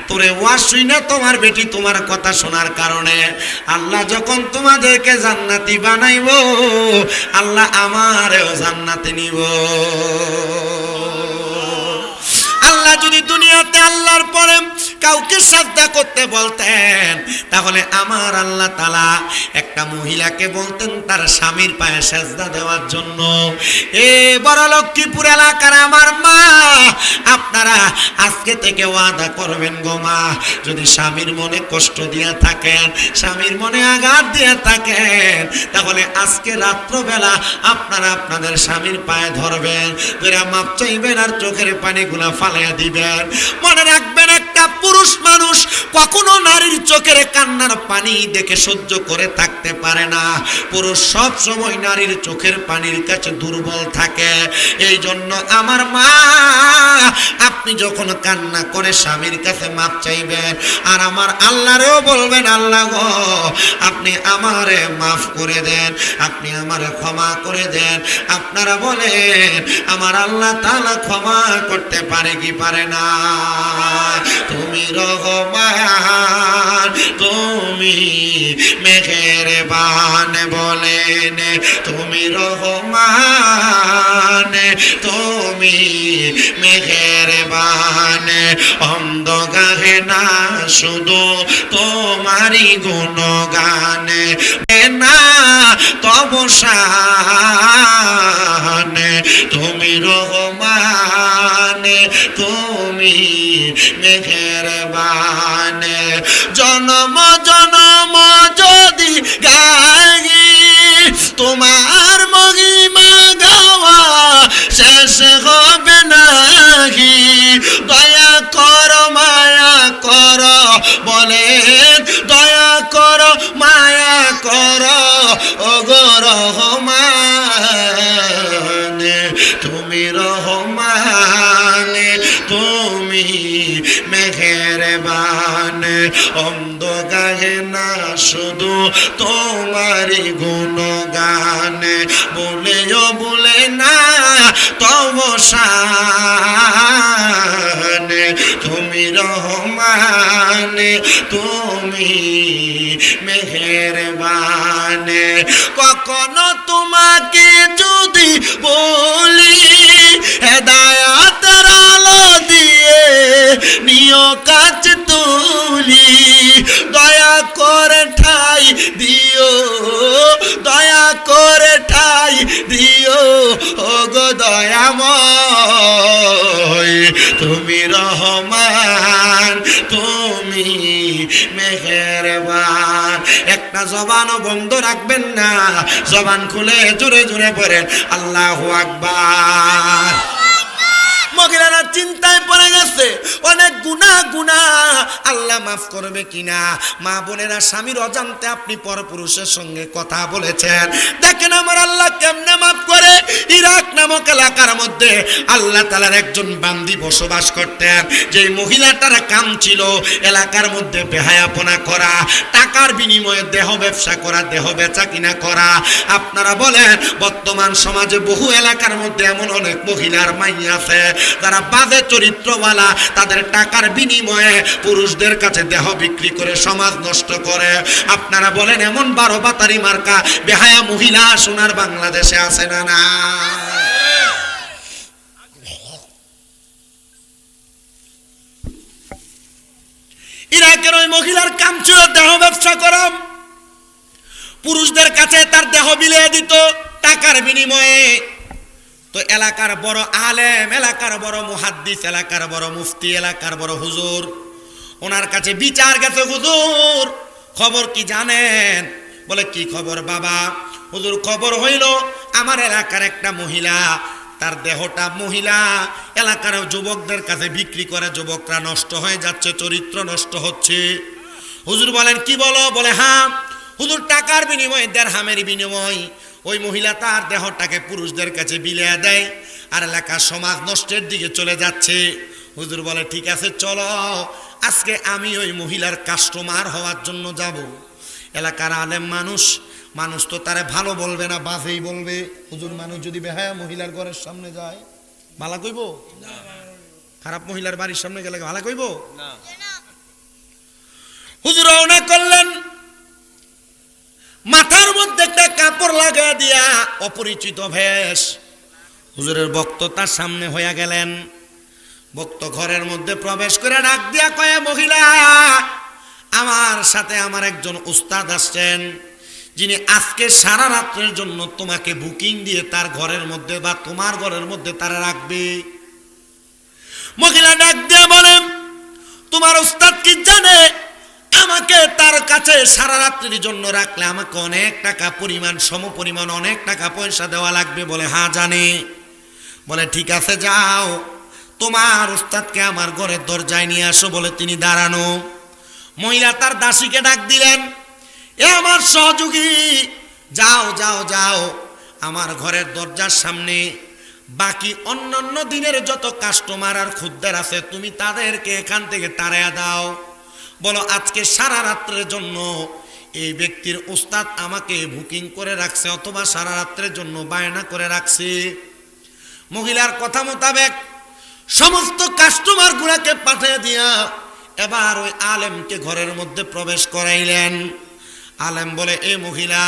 তোরে ওয়াজ শুনে তোমার বেটি তোমার কথা শোনার কারণে আল্লাহ যখন তোমাদেরকে জান্নাতি বানাইব, আল্লাহ আমারেও জান্নাতে নিব। আল্লাহ যদি দুনিয়াতে আল্লাহর পরে কাউকে সাজদা করতে বলতেন তাহলে আমার আল্লাহ তাআলা একটা মহিলাকে বলতেন তার স্বামীর পায়ে সাজদা দেওয়ার জন্য। এ বড় লক্ষ্মীপুর এলাকার আমার মা, আপনারা আজকে থেকে ওয়াদা করবেন গো মা, যদি স্বামীর মনে কষ্ট দিয়ে থাকেন, স্বামীর মনে আঘাত দিয়ে থাকেন, তাহলে আজকে রাত্রবেলা আপনারা আপনাদের স্বামীর পায়ে ধরবেন, ধরে মাপ চাইবেন আর চোখের পানিগুলা ফালাইয়া দিবেন। মনে রাখবেন একটা পুরুষ পুরুষ মানুষ কখনো নারীর চোখের কান্নার পানি দেখে সহ্য করে থাকতে পারে না। পুরুষ সব সময় নারীর চোখের পানির কাছে দুর্বল থাকে। এই জন্য আমার মা, আপনি যখন কান্না করে স্বামীর কাছে মাপ চাইবেন, আর আমার আল্লাহরেও বলবেন, আল্লাহ গো আপনি আমারে মাফ করে দেন, আপনি আমারে ক্ষমা করে দেন। আপনারা বলেন আমার আল্লাহ তাআলা ক্ষমা করতে পারে কি পারে না? তুমি রহমান, তুমি মেহেরবান, বলেন তুমি রহমান, তুমি মেহেরবান। অন্ধ গাহে না শুধু তোমারই গুণগান, না তব শান। তুমি রহমান, তুমি মেহেরবান। জনম জনম যদি গাই তোমার মহিমা গাওয়া শেষ হবে নাহি। দয়া কর মায়া কর, বলেন দয়া কর মায়া কর, ওগো রহমান। তুমি রহমান, তুমি মেহেরবান। অন্ধ গাহে না শুধু তোমারই গুণগান, বলেও বলে না তব শান। তুমি রহমান, তুমি মেহেরবান। কখনো তোমাকে যদি বলি হেদায়াতের আলো দিয়ে নিও কাছে তুলি, দয়া করে ঠাই দিও, দয়া করে ঠাই দিও, ওগো দয়াময়। তুমি রহমান, তুমি মেহেরবান। একটা জবানও বন্ধ রাখবেন না, জবান খুলে জোরে জোরে পড়েন আল্লাহু আকবার। মহিলারা চিন্তায় পড়ে গেছে, অনেক গুনাহ আল্লাহ মাফ করবে কিনা। মা বোনেরা, স্বামীর অজান্তে আপনি পরপুরুষের সঙ্গে কথা বলেছেন, দেখেন আমার আল্লাহ কেমনে মাফ করে। ইরাক নামক এলাকার মধ্যে আল্লাহ তাআলার একজন বান্দি বসবাস করতেন। যে মহিলাটার কাম ছিল এলাকার মধ্যে বেহায়াপনা করা, টাকার বিনিময়ে দেহ ব্যবসা করা, দেহ বেচা কিনা করা। আপনারা বলেন বর্তমান সমাজে বহু এলাকার মধ্যে এমন অনেক মহিলার মাই আছে যারা বাজে চরিত্রওয়ালা, তাদের টাকার বিনিময়ে পুরুষদের কাছে দেহ বিক্রি করে সমাজ নষ্ট করে। আপনারা বলেন এমন 12 বাতারি মার্কা বেহায়া মহিলা সোনার বাংলাদেশে আছে না? না। ইরাকের ওই মহিলার কাম ছিল দেহ ব্যবসা করা, পুরুষদের কাছে তার দেহ বিলিয়ে দিত টাকার বিনিময়ে। তো এলাকার বড় আলেম, এলাকার বড় মুহাদ্দিস, এলাকার বড় মুফতি, এলাকার বড় হুজুর, ওনার কাছে বিচার গেছে। হুজুর খবর কি জানেন? বলে কি খবর বাবা? হুজুর খবর হইল আমার এলাকার একটা মহিলা, তার দেহটা মহিলা এলাকার যুবকদের কাছে বিক্রি করে, যুবকরা নষ্ট হয়ে যাচ্ছে, চরিত্র নষ্ট হচ্ছে। হুজুর বলেন কি বলো? বলে হ্যাঁ হুজুর, টাকার বিনিময়ে, দেরহামের বিনিময়ে ওই মহিলা তার দেহটাকে পুরুষদের কাছে বিলিয়ে দেয়, আর এলাকার সমাজ নষ্টের দিকে চলে যাচ্ছে। হুজুর বলে ঠিক আছে চলো, আজকে আমি ওই মহিলার কাস্টমার হওয়ার জন্য যাব। এলাকার আলেম মানুষ, মানুষ তো তারে ভালো বলবে না, বাজেই বলবে। হুজুর মানুষ যদি বেহায়া মহিলার ঘরের সামনে যায় ভালো কইব না, খারাপ মহিলার বাড়ির সামনে গেলে ভালো কইব না। হুজুর রওনা করলেন, মাথার মধ্যে একটা কাপড় লাগায় দিয়া অপরিচিত বেশ। হুজুরের বক্ত তার সামনে হইয়া গেলেন। বক্ত ঘরের মধ্যে প্রবেশ করে ডাক দিয়া কয়ে, মহিলা আমার সাথে আমার একজন উস্তাদ আসছেন, যিনি আজকে সারা রাত্রের জন্য তোমাকে বুকিং দিয়ে তার ঘরের মধ্যে বা তোমার ঘরের মধ্যে তারা রাখবে। মহিলা ডাক দিয়ে বলেন, তোমার উস্তাদ কি জানে আমাকে তার কাছে সারা রাত্রির জন্য রাখলে আমাকে অনেক টাকা পরিমাণ, সমপরিমাণ অনেক টাকা পয়সা দেওয়া লাগবে? বলে হ্যাঁ জানি। বলে ঠিক আছে যাও, তোমার উস্তাদকে আমার ঘরের দরজায় নিয়ে আসো বলে তিনি দাঁড়ানো। মহিলা তার দাসীকে ডাক দিলেন, এ আমার সহযোগী, যাও যাও যাও আমার ঘরের দরজার সামনে বাকি অন্যান্য দিনের যত কাস্টমার আর খুদ্দের আছে তুমি তাদেরকে এখান থেকে তাড়াইয়া দাও। বলো আজকে সারা রাত্রের জন্য এই ব্যক্তির উস্তাদ আমাকে বুকিং করে রাখছে অথবা সারা রাত্রের জন্য বায়না করে রাখছে। মহিলার কথা মোতাবেক সমস্ত কাস্টমার গুলাকে পাঠিয়ে দিয়া এবার ওই আলেমকে ঘরের মধ্যে প্রবেশ করাইলেন। আলেম বলে, এ মহিলা,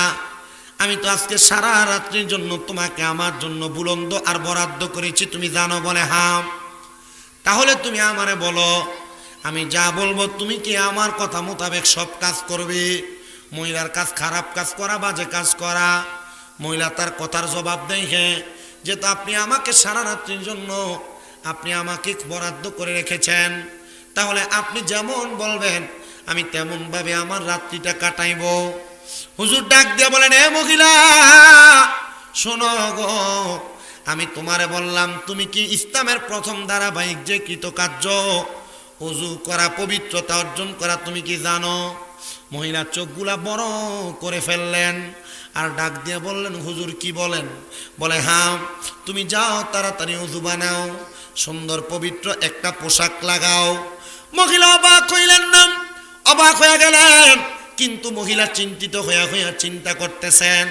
আমি তো আজকে সারা রাত্রির জন্য তোমাকে আমার জন্য বুলন্দ আর বরাদ্দ করেছি, তুমি জানো? বলে, হ্যাঁ। তাহলে তুমি আমারে বলো, আমি যা বলবো তুমি কি আমার কথা মোতাবেক সব কাজ করবে? মহিলার কাজ খারাপ কাজ করা, বাজে কাজ করা। মহিলা তার কথার জবাব দেয়, হ্যাঁ, যেহেতু আপনি আমাকে সারা রাত্রির জন্য আপনি আমাকে বরাদ্দ করে রেখেছেন, তাহলে আপনি যেমন বলবেন আমি তেমন ভাবে আমার রাত্রিটা কাটাইব। হুজুর ডাক দিয়ে বলেন, এ মহিলা শোনো গো, আমি তোমারে বললাম তুমি কি ইসলামের প্রথম ধারাবাহিক যে কৃতকার্য ওযু করা, পবিত্রতা অর্জন করা, তুমি কি জানো? মহিলা চোখগুলা বড় করে ফেললেন আর ডাক দিয়ে বললেন, হুজুর কি বলেন? বলে, হ্যাঁ, তুমি যাও তাড়াতাড়ি ওযু বানাও, সুন্দর পবিত্র একটা পোশাক লাগাও। মহিলা অবাক হইলেন না, অবাক হয়ে গেলেন, কিন্তু মহিলা চিন্তিত হইয়া হইয়া চিন্তা করতেছেন,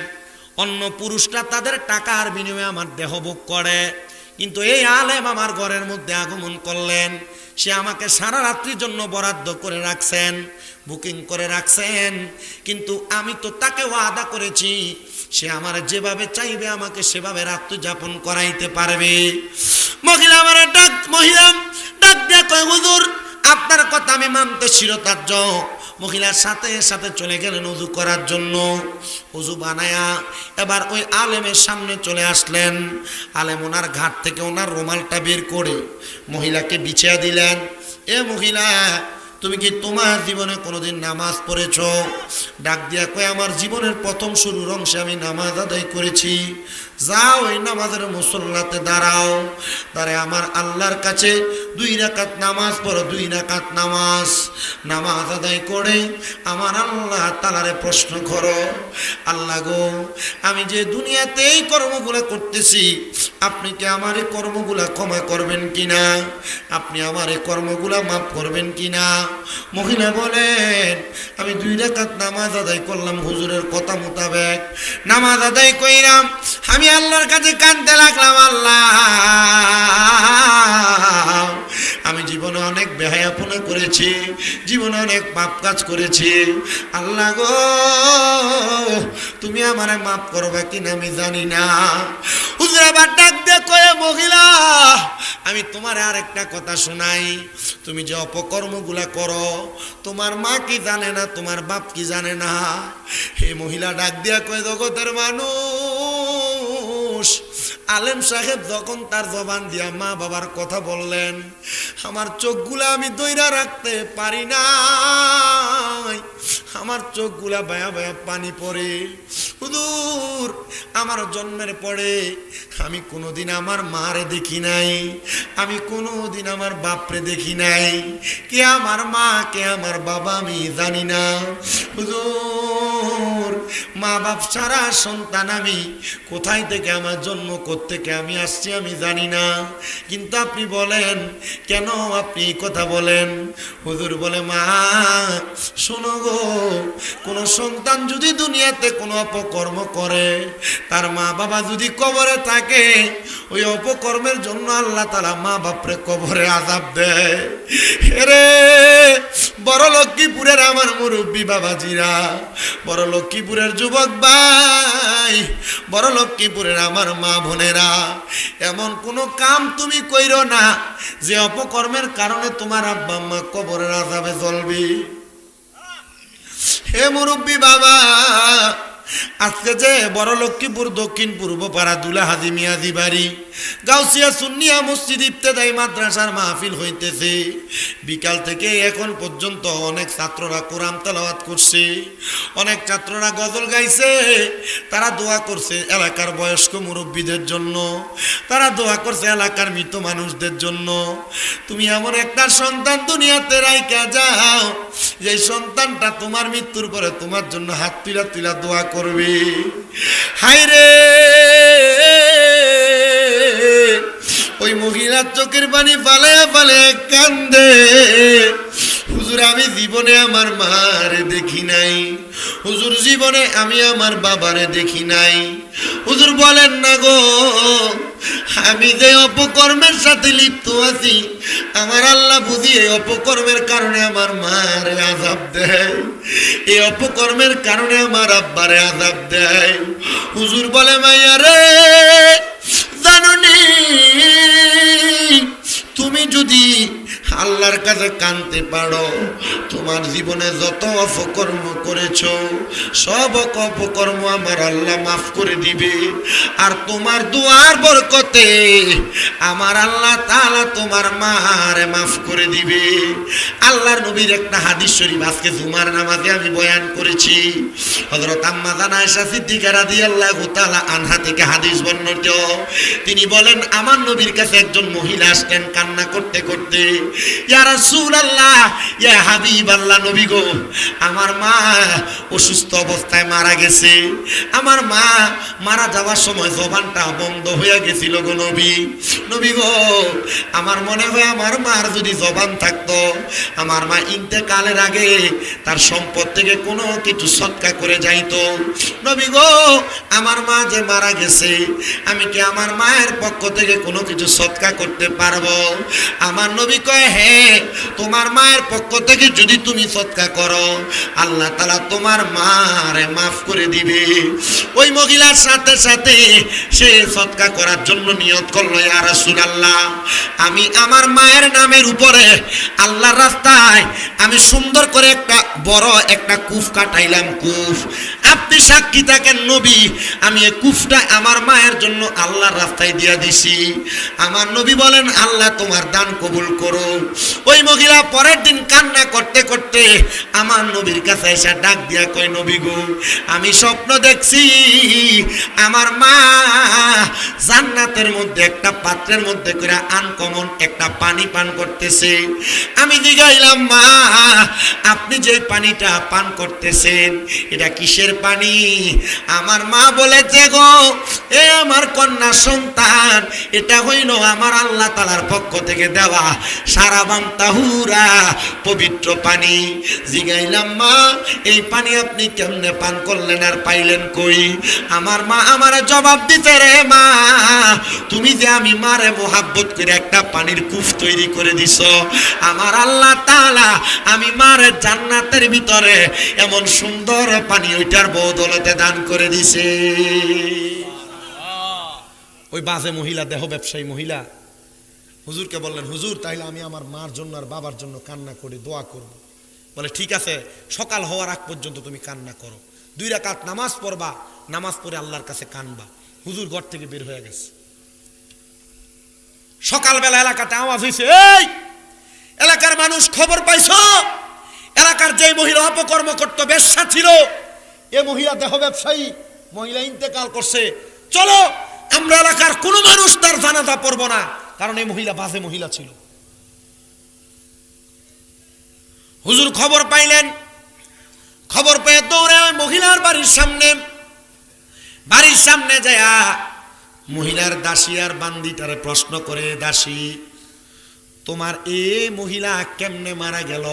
অন্য পুরুষরা তাদের টাকার বিনিময়ে আমার দেহ ভোগ করে, কিন্তু এই আলেম আমার ঘরের মধ্যে আগমন করলেন, সে আমাকে সারা রাত্রির জন্য বরাদ্দ করে রাখছেন, বুকিং করে রাখছেন, কিন্তু আমি তো তাকে ওয়াদা করেছি সে আমার যেভাবে চাইবে আমাকে সেভাবে রাত্রি যাপন করাইতে পারবে। মহিলা আমার মহিলা ডাক দিয়ে কয়, হুজুর আপনার কথা আমি মানতে শিরোধার্য। মহিলার সাথে সাথে চলে গেলেন ওযু করার জন্য। ওযু বানায়া এবার ওই আলেমের সামনে চলে আসলেন। আলেম ওনার ঘাট থেকে ওনার রুমালটা বের করে মহিলাকে বিছিয়ে দিলেন। এ মহিলা, তুমি কি তোমার জীবনে কোনোদিন নামাজ পড়েছো? ডাক দিয়া কয়, আমার জীবনের প্রথম শুরুর অংশে আমি নামাজ আদায় করেছি। যাও ওই নামাজের মুসল্লাতে দাঁড়াও, দাঁড়ায় আমার আল্লাহর কাছে 2 রাকাত নামাজ পড়ো, 2 রাকাত নামাজ আদায় করে আমার আল্লাহ তাআলারে প্রশ্ন করো, আল্লাহ গো, আমি যে দুনিয়াতে এই কর্মগুলো করতেছি আপনি কি আমার এই কর্মগুলা ক্ষমা করবেন কিনা? আপনি আমার এই কর্মগুলা মাফ করবেন কিনা? মহিলা বলেন, আমি 2 রাকাত নামাজ আদায় করলাম হুজুরের কথা মোতাবেক। নামাজ আদায় কইরাম, আমি আল্লাহর কাছে কাঁদতে লাগলাম, আল্লাহ আমি জীবনে অনেক বেহায়াপনা করেছি, জীবনে অনেক পাপ কাজ করেছি, আল্লাহ গো তুমি আমারে মাফ করবে কিনা আমি জানি না। হুজুর আবার ডাক দিয়ে কয়ে, মহিলা আমি তোমার আরেকটা কথা শোনাই, তুমি যে অপকর্মগুলা করো তোমার মা কি জানে না, তোমার বাপ কি জানে না? হে মহিলা ডাক দিয়া কয়ে, জগতের মানুষ, আলেম সাহেব যখন তার জবান দিয়া মা বাবার কথা বললেন, আমার চোখগুলা আমি দইরা রাখতে পারি না, আমার চোখগুলা বায়া বায়া পানি পড়ে। হুজুর আমার জন্মের পরে আমি কোনোদিন আমার মারে দেখি নাই, আমি কোনোদিন আমার বাপরে দেখি নাই, কে আমার মা কে আমার বাবা আমি জানি না। হুজুর মা বাপ ছাড়া সন্তান আমি, কোথায় থেকে আমার জন্ম কোত্থেকে আমি আসছি আমি জানি না, কিন্তু আপনি বলেন কেন আপনি এই কথা বলেন? হুজুর বলে, মা শোনো গো, কোন সন্তান যদি দুনিয়াতে কোনো অপকর্ম করে, তার মা বাবা যদি কবরে থাকে, ওই অপকর্মের জন্য আল্লাহ তাআলা মা বাপরে কবরে আযাব দেয়। রে বড় লক্ষ্মীপুরের আমার মুরব্বী বাবাজিরা, বড় লক্ষ্মীপুরের যুবক ভাই, বড় লক্ষ্মীপুরের আমার মা বোনেরা, এমন কোনো কাম তুমি কইরো না যে অপকর্মের কারণে তোমার আব্বা আম্মা কবরের আযাবে জ্বলবে। হে মুরব্বী বাবা, আজকে যে বড় লক্ষ্মীপুর দক্ষিণ পূর্ব পাড়া দুলা হাজি মিয়াজি বাড়ি, গাউসিয়া সুন্নিয়া মসজিদ ইবতেদাই মাদ্রাসার মাহফিল হইতেছে। বিকাল থেকে এখন পর্যন্ত অনেক ছাত্ররা কোরআন তেলাওয়াত করছে, অনেক ছাত্ররা গজল গাইছে, তারা দোয়া করছে এলাকার বয়স্ক মুরব্বীদের জন্য, তারা দোয়া করছে এলাকার মৃত মানুষদের জন্য। তুমি এমন একটা সন্তান দুনিয়াতে রাইখা যাও, যে সন্তানটা তোমার মৃত্যুর পরে তোমার জন্য হাত তুলা তুলা দোয়া করবে। হায়রে ওই মহিলার চোখের পানি ফালায়া ফালায়া কান্দে, হুজুর আমি জীবনে আমার মারে দেখি নাই, হুজুর জীবনে আমি আমার বাবারে দেখি নাই। হুজুর বলেন না গো, আমি যে অপকর্মের সাথে লিপ্ত আছি, আমার আল্লাহ বুঝি এই অপকর্মের কারণে আমার মারে আযাব দেয়, এই অপকর্মের কারণে আমার আব্বারে আযাব দেয়। হুজুর বলে মাইয়া রে, জাননি তুমি যদি আল্লাহর কাছে কাঁদতে পারো, তোমার জীবনে যত অপকর্ম করেছো সব অপকর্ম আমার আল্লাহ মাফ করে দিবে। আর তোমার দুয়ার বরকতে আমার আল্লাহ তাআলা তোমার মারে মাফ করে দিবে। আল্লাহর নবীর একটা হাদিস শরীফ আজকে জুমার নামাজে আমি বয়ান করেছি। হযরত আম্মা জান আয়েশা সিদ্দিকা রাদিয়াল্লাহু তাআলা আনহা থেকে হাদিস বর্ণিত। তিনি বলেন, আমার নবীর কাছে একজন মহিলা আসলেন কান্না করতে করতে, ইয়া রাসূলুল্লাহ, ইয়া হাবিবাল্লাহ, নবী গো, আমার মা অসুস্থ অবস্থায় মারা গেছে, আমার মা মারা যাওয়ার সময় জবানটা বন্ধ হয়ে গেছিল গো নবী। নবী গো, আমার মনে হয় আমার মার যদি জবান থাকতো, আমার মা ইন্তেকালের আগে তার সম্পদ থেকে কোনো কিছু সদকা করে যাইতো। নবী গো, আমার মা যে মারা গেছে, আমি কি আমার মায়ের পক্ষ থেকে কোনো কিছু সদকা করতে পারবো? আমার নবী কয়, হ্যাঁ, তোমার মায়ের পক্ষ থেকে যদি তুমি সদকা করো, আল্লাহ তাআলা তোমার মারে মাফ করে দিবে। ওই মহিলার সাথে সাথে সে সদকা করার জন্য নিয়ত করলো, ইয়া রাসূলুল্লাহ, আমি আমার মায়ের নামের উপরে আল্লাহর রাস্তায় আমি সুন্দর করে একটা বড় একটা কূপ কাটাইলাম, কূপ। আপনি সাক্ষী থাকেন নবী, আমি এই কূপটা আমার মায়ের জন্য আল্লাহর রাস্তায় দিয়া দিছি। আমার নবী বলেন, আল্লাহ তোমার দান কবুল করো। ওই মহিলা পরের দিন কান্না করতে করতে আমার নবীর কাছে এসে ডাক দিয়া কয়, নবী গো, আমি স্বপ্ন দেখছি আমার মা জান্নাতের মধ্যে একটা পাত্রের মধ্যে করে আনকমন একটা পানি পান করতেছে। আমি জিজ্ঞাইলাম, মা আপনি যে পানিটা পান করতেছেন এটা কিসের পানি? আমার মা বলেছে, গো এ আমার কন্যা সন্তান, এটা হইল আমার আল্লাহ তাআলার পক্ষ থেকে দেওয়া সারাবান তাহুরা পবিত্র পানি। জিগাইলাম, মা এই পানি আপনি কেমনে পান করলেন আর পাইলেন কই? আমার মা আমারে জবাব দিতে, রে মা, তুমি যে আমি মারে মোহাব্বত করে একটা পানির কূপ তৈরি করে দিছ, আমার আল্লাহ তাআলা আমি মারে জান্নাতের ভিতরে এমন সুন্দর পানি ওইটার বদৌলতে দান করে দিছে। ওই বাজে মহিলা, দেহ ব্যবসায়ী মহিলা হুজুরকে বললেন, হুজুর তাইলে আমি আমার মার জন্য আর বাবার জন্য কান্না করে দোয়া করব। বলে, ঠিক আছে, সকাল হওয়ার আগ পর্যন্ত তুমি কান্না করো, 2 রাকাত নামাজ পড়বা, নামাজ পড়ে আল্লাহর কাছে কানবা। হুজুর ঘর থেকে বের হয়ে গেছে। সকালবেলা এলাকাতে আওয়াজ হয়েছে, এই এলাকার মানুষ খবর পাইছো, এলাকার যে মহিলা অপকর্ম করত, বেশ্যা ছিল, এ মহিলা দেহ ব্যবসায়ী মহিলা ইন্তেকাল করছে, চলো আমরা এলাকার কোনো মানুষ তার জানাজা পড়ব না, কারণ এই মহিলা বাজে মহিলা ছিল। হুজুর খবর পাইলেন, খবর পেয়ে দৌড়ে ওই মহিলার বাড়ির সামনে যায় মহিলার দাসী আর বান্দিটারে প্রশ্ন করে, দাসী তোমার এ মহিলা কেমনে মারা গেল?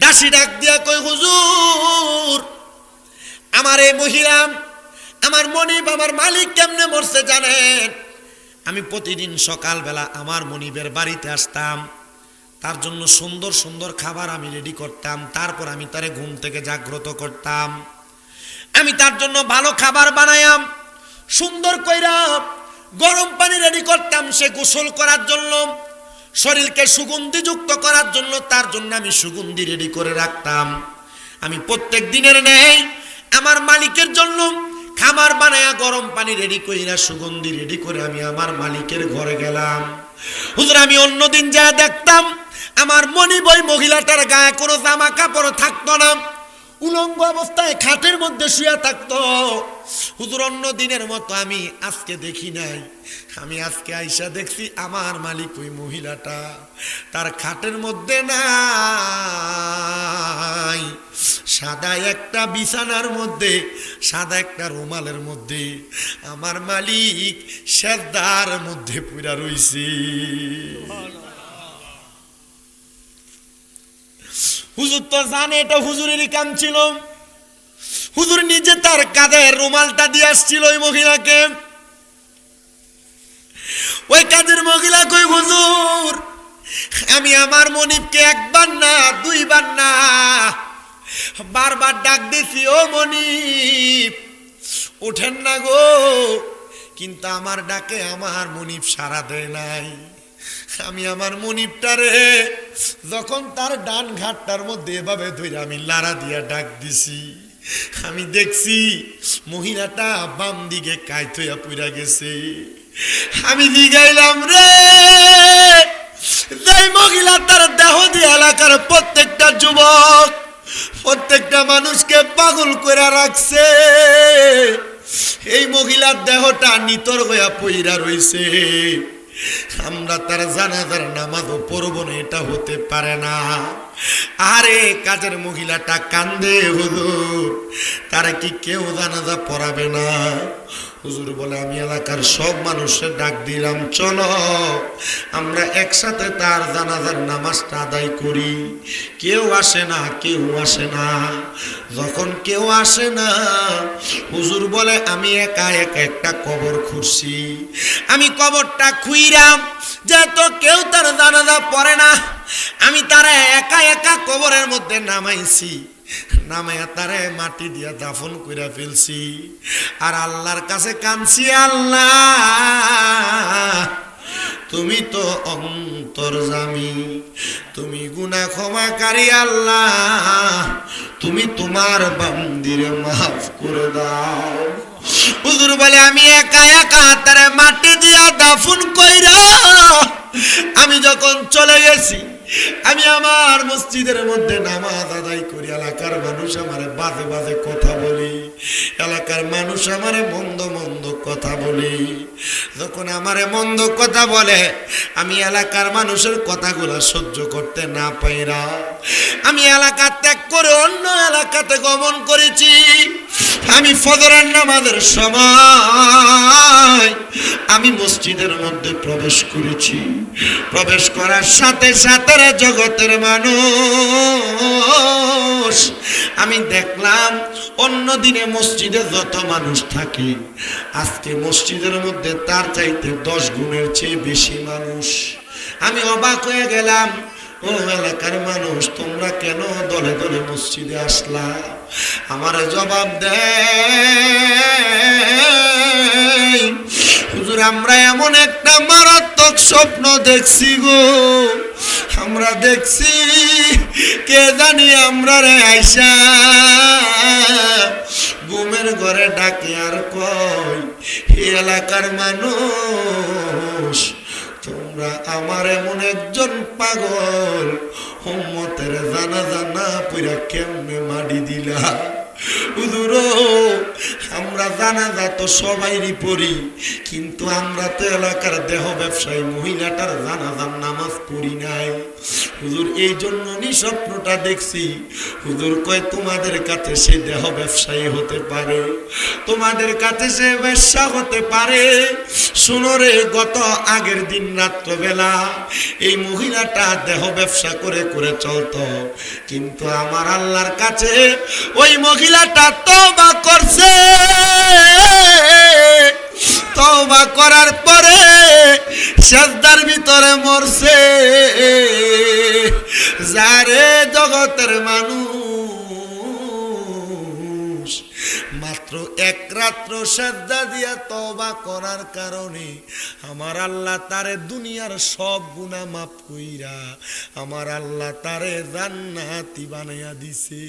দাসী ডাক দিয়া কই, হুজুর আমার এই মহিলা, আমার মনিব, আমার মালিক কেমনে মরছে জানেন? আমি প্রতিদিন সকালবেলা আমার মনিবের বাড়িতে আসতাম, তার জন্য সুন্দর সুন্দর খাবার আমি রেডি করতাম, তারপর আমি তারে ঘুম থেকে জাগ্রত করতাম, আমি তার জন্য ভালো খাবার বানায়াম, সুন্দর কইরা গরম পানি রেডি করতাম সে গোসল করার জন্য, শরীরকে সুগন্ধিযুক্ত করার জন্য তার জন্য আমি সুগন্ধি রেডি করে রাখতাম। আমি প্রত্যেক দিনের ন্যায় আমার মালিকের জন্য খাবার বানায়া গরম পানি রেডি কইরা সুগন্ধি রেডি করে আমি আমার মালিকের ঘরে গেলাম। হুজুর আমি অন্যদিন যা দেখতাম আমার মনিব ওই মহিলাটার গায়ে কোনো জামা কাপড় থাকতো না, উলঙ্গ অবস্থায় খাটের মধ্যে শুয়ে থাকতো। হুজুর অন্য দিনের মতো আমি আজকে দেখি নাই, আমি আজকে আইসা দেখছি আমার মালিক ওই মহিলাটা তার খাটের মধ্যে নাই, সাদা একটা বিছানার মধ্যে সাদা একটা রুমালের মধ্যে আমার মালিক সেজদার মধ্যে পুরা রইছে। হুজুর তো জানে এটা হুজুরেরই কাম ছিল। হুজুর নিজে তার কাঁধে রুমালটা দিয়ে আসছিল ওই মহিলাকে। ওই কাজের মহিলা কই হুজুর আমি আমার মনিবকে একবার না দুইবার না বারবার ডাক দিছি, ও মনিব ওঠেন না গো, কিন্তু আমার ডাকে আমার মনিব সাড়া দেয় নাই। আমি আমার মনিবটারে যখন তার ডান ঘাটটার মধ্যে এভাবে ধরে আমি লাড়া দিয়া ডাক দিছি, আমি দেখছি মহিলাটা বাম দিকে কাইত হইয়া পুরা গেছে। আমি জিগাইলাম রে, যে মহিলা তার দেহ দিয়ে এলাকার প্রত্যেকটা যুবক প্রত্যেকটা মানুষকে পাগল করে রাখছে, এই মহিলার দেহটা নিতর হইয়া পইরা রইছে, আমরা তার জানাজার নামাজও পড়ব না, এটা হতে পারে না। আরে কাজের মহিলাটা কান্দে, হুজুর তারা কি কেউ জানাজা পড়াবে না? হুজুর বলে আমি এলাকার সব মানুষের ডাক দিলাম, চলো আমরা একসাথে তার জানাজার নামাজটা আদায় করি। কেউ আসে না, কেউ আসে না। যখন কেউ আসে না হুজুর বলে আমি একা একা একটা কবর খুঁড়ছি। আমি কবরটা খুইরাম, যেহেতু কেউ তার জানাজা পড়ে না, আমি তারা একা একা কবরের মধ্যে নামাইছি, নামাইয়া তারে মাটি দিয়া দাফন কইরা ফেলছি। আর আল্লাহর কাছে কাঁদছি, আল্লাহ তুমি তো অন্তর্যামী, তুমি গুনাহ ক্ষমাকারী, আল্লাহ তুমি তোমার বান্দিরে মাফ করে দাও। হুজুর বলে আমি একা একা তারে মাটি দিয়া দাফন কইরা আমি যখন চলে গেছি, আমি আমার মসজিদের মধ্যে নামাজ আদায় করি, এলাকার মানুষ আমারে বাজে বাজে কথা বলি, এলাকার মানুষ আমারে মন্দ মন্দ কথা বলি। যখন আমারে মন্দ কথা বলে আমি এলাকার মানুষের কথাগুলো সহ্য করতে না পাইরা আমি এলাকা ত্যাগ করে অন্য এলাকাতে গমন করেছি। আমি ফজরের নামাজের সময় আমি মসজিদের মধ্যে প্রবেশ করেছি। প্রবেশ করার সাথে সাথে জগতের মানুষ আমি দেখলাম অন্য দিনে মসজিদে যত মানুষ থাকে আজকে মসজিদের মধ্যে তার চাইতে 10 গুণের চেয়ে বেশি মানুষ। আমি অবাক হয়ে গেলাম, ও এলাকার মানুষ তোমরা কেন দলে দলে মসজিদে আসলা? আমার জবাব দেয়, হুজুর আমরা এমন একটা মারাত্মক স্বপ্ন দেখছি গো, আমরা দেখছি কে জানি আমরা রে আইসা ঘুমের ঘরে ডাকে আর কয়, হে এলাকার মানুষ তোমরা আমার এমন একজন পাগল উম্মতের জানাজা না পইরা কেমনে মাটি দিলা? হুজুর আমরা জানাজা তো সবাইরই পড়ি, কিন্তু আমরা তো এলাকার দেহ ব্যবসায়ী মহিলাটার জানাজার নামাজ পড়ি নাই। হুজুর এই জন্য স্বপ্নটা দেখছি। হুজুর কয় তোমাদের কাছে সে দেহ ব্যবসায়ী হতে পারে, তোমাদের কাছে সে ব্যবসা হতে পারে। শুনো রে, গত আগের দিন রাত্রবেলা এই মহিলাটা দেহ ব্যবসা করে করে চলতো, কিন্তু আমার আল্লাহর কাছে ওই মহিলাটা তওবা করছে। তওবা করার পরে সেজদার ভিতরে মরছে। যারে জগতের মানুষ মাত্র এক রাত্র সেজদা দিয়া তওবা করার কারণে আমার আল্লাহ তারে দুনিয়ার সব গুনাহ মাফ কইরা আমার আল্লাহ তারে জান্নাতি বানাইয়া দিছে।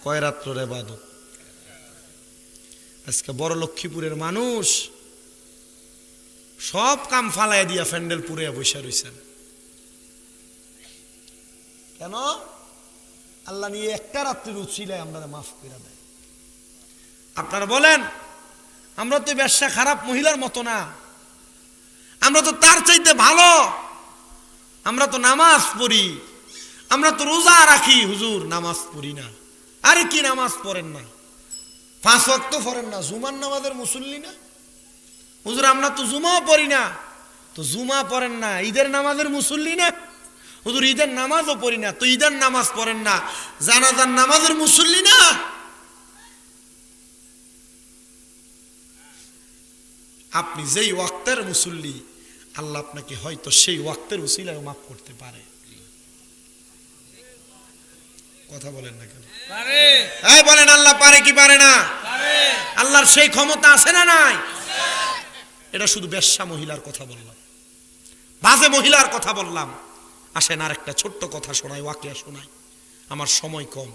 কয় রাত্রের ইবাদত। আজকে বড় লক্ষ্মীপুরের মানুষ সব কাম ফালাই দিয়া ফ্যান্ডেল পুরে বসে রয়েছেন কেন? আল্লাহ নিয়ে একটা রাত্রির উচিলায় আমরা মাফ করে দেয়। আপনারা বলেন আমরা তো ব্যবসা খারাপ মহিলার মতো না, আমরা তো তার চাইতে ভালো। আমরা তো নামাজ পড়ি, আমরা তো রোজা রাখি, হুজুর নামাজ পড়ি না। আরে কি নামাজ পড়েন না? 5 ওয়াক্ত পড়েন না? জুমার নামাজের মুসল্লি না? হুজুর আমরা তো জুমাও পড়ি না। তো জুমা পড়েন না, ঈদের নামাজের মুসল্লি না? হুজুর ঈদের নামাজও পড়ি না। তো ঈদের নামাজ পড়েন না, জানাজার নামাজের মুসল্লি না? আপনি যেই ওয়াক্তের মুসল্লি, আল্লাহ আপনাকে হয়তো সেই ওয়াক্তের উসিলায় মাফ করতে পারে। কথা বলেন না কেন? পারে। এই বলেন আল্লাহ পারে কি পারে না? পারে। আল্লাহর সেই ক্ষমতা আছে না নাই? এটা শুধু বেশ্যা মহিলার কথা বললাম, বাজে মহিলার কথা বললাম। আসেন আর একটা ছোট্ট কথা শোনাই, ওয়াকিয়া শোনাই। আমার সময় কম,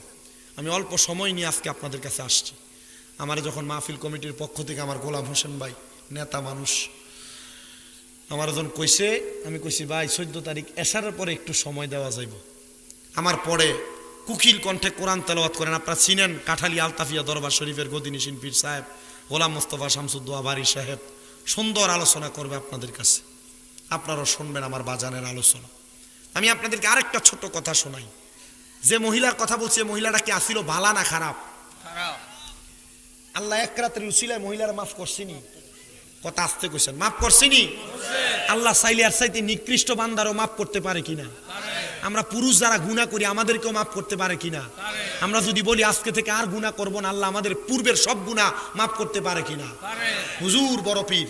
আমি অল্প সময় নিয়ে আজকে আপনাদের কাছে আসছি। আমার যখন মাহফিল কমিটির পক্ষ থেকে আমার গোলাম হোসেন ভাই, নেতা মানুষ, আমার যখন কইছে, আমি কইছি ভাই 14 তারিখ এশারের পরে একটু সময় দেওয়া যাইব। আমার পরে কুকিল কণ্ঠে কোরআন তেলাওয়াত করেন, আপনারা চিনেন কাঠালি আলতাফিয়া দরবার শরীফের গদিনিসিন পীর সাহেব গোলাম মোস্তফা শামসুদ্দোয়া বাড়ি সাহেব সুন্দর আলোচনা করবে আপনাদের কাছে, আপনারাও শুনবেন আমার বাজানের আলোচনা। আমি আপনাদেরকে আরেকটা ছোট কথা শোনাই। যে মহিলার কথা বলছে, মহিলাটা কি আসিল ভালা না খারাপ? আল্লাহ এক রাতের উসিলায় মহিলার মাফ করছিনি? কথা আসতে কইছেন, মাফ করছিনি? আল্লাহ চাইলে আর চাইতে নিকৃষ্ট বান্দারও মাফ করতে পারে কিনা? আমরা পুরুষ যারা গুনাহ করি আমাদেরকেও মাফ করতে পারে কিনা? আমরা যদি বলি আজকে থেকে আর গুনাহ করব না, আল্লাহ আমাদের পূর্বের সব গুনাহ মাফ করতে পারে কিনা? হুজুর বড় পীর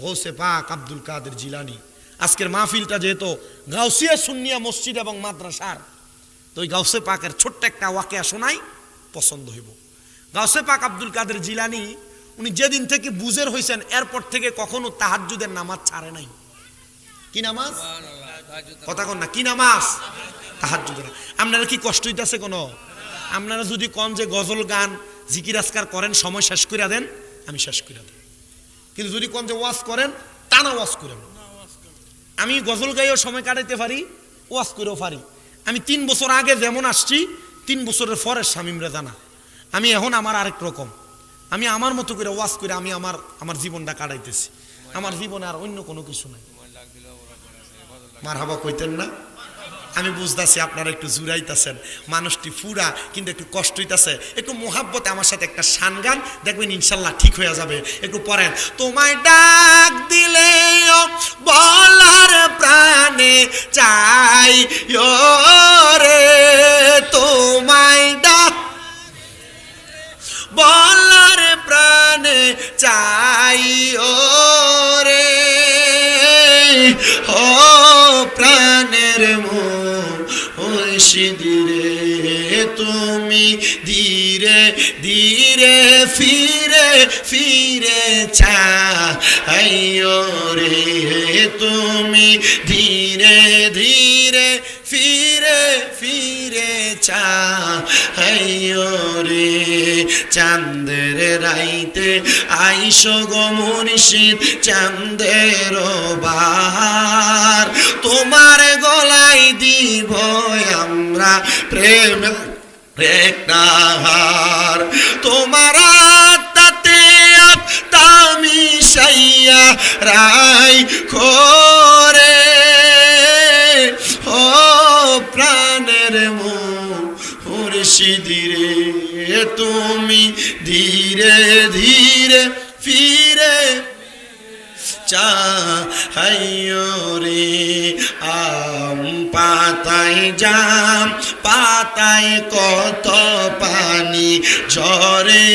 গৌসে পাক আব্দুল কাদের জিলানী, আজকের মাহফিলটা যেহেতু গাউসিয়া সুন্নিয়া মসজিদ এবং মাদ্রাসার, তো ওই গাউসে পাকের ছোট্ট একটা ওয়াকিয়া শোনাই, পছন্দ হইব। গাউসে পাক আব্দুল কাদের জিলানী উনি যেদিন থেকে বুজের হয়েছেন এরপর থেকে কখনো তাহাজ্জুদের নামাজ ছাড়ে নাই। কি নামাজ? কথা কন না, কি নামাজ? তাহাজ্জুদের। আপনারা কি কষ্ট হইতাছে কোনো? আপনারা যদি কোন যে গজল গান জিকির আজকার করেন সময় শেষ করে দেন, আমি শেষ করে দেন। কিন্তু যদি কোন যে ওয়াজ করেন টানা ওয়াজ করেন, আমি গজল গাইও সময় কাটাইতে পারি, ওয়াজ করেও পারি। আমি 3 বছর আগে যেমন আসছি, 3 বছরের পরে শামীমরা জানা আমি এখন আমার আরেক রকম। আমি আমার মতো করে ওয়াজ করে আমি আমার জীবনটা কাটাইতেছি। আমার জীবনে আর অন্য কোনো কিছু নাই। মারহাবা কইতেন না? আমি বুঝতেছি আপনারা একটু জুড়াইতেছেন, মানুষটি ফুরা কিন্তু একটু কষ্ট হইতেছে। একটু মোহাব্বতে আমার সাথে একটা শান গান দেখবেন ইনশাল্লাহ ঠিক হয়ে যাবে। একটু পড়েন। তোমায় ডাক দিলে বলার প্রাণে চাই রে, তোমায় ডাক বলার প্রাণে চাই রে, ও প্রাণের মুর্শিদিরে তুমি ধীরে ধীরে ফিরে ফিরে চাইও রে, তুমি ধীরে ধীরে ফিরে ফিরে চাইও রে, চাঁদের রাইতে আইসো গো মুর্শিদ চাঁদের বাহার, তোমার গলায় দিব আমরা প্রেম প্রেমার, তোমার তাতে তামি সাইয়া রাই খোরে, ও প্রাণের মুর্শিদিরে তুমি ধীরে ধীরে ফিরে চাইও রে, আম পাতায় জাম পাতায় কত পানি ঝরে,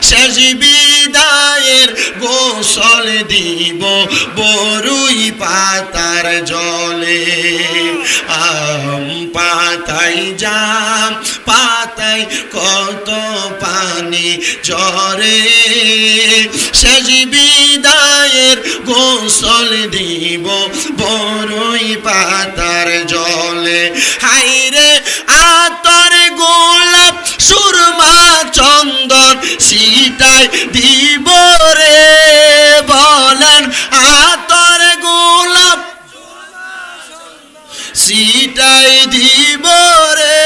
শেষ বিদায়ের গোসল দিব বরুই পাতার জলে, আম পাতায় জাম পাতায় কত পানি ঝরে, শেষ বিদায়ের গোসল দিব বরুই পাতার জলে, হাইরে আতর গোলাপ সিটাই দিব রে বলেন আতর গোলাপ সিটাই দিব রে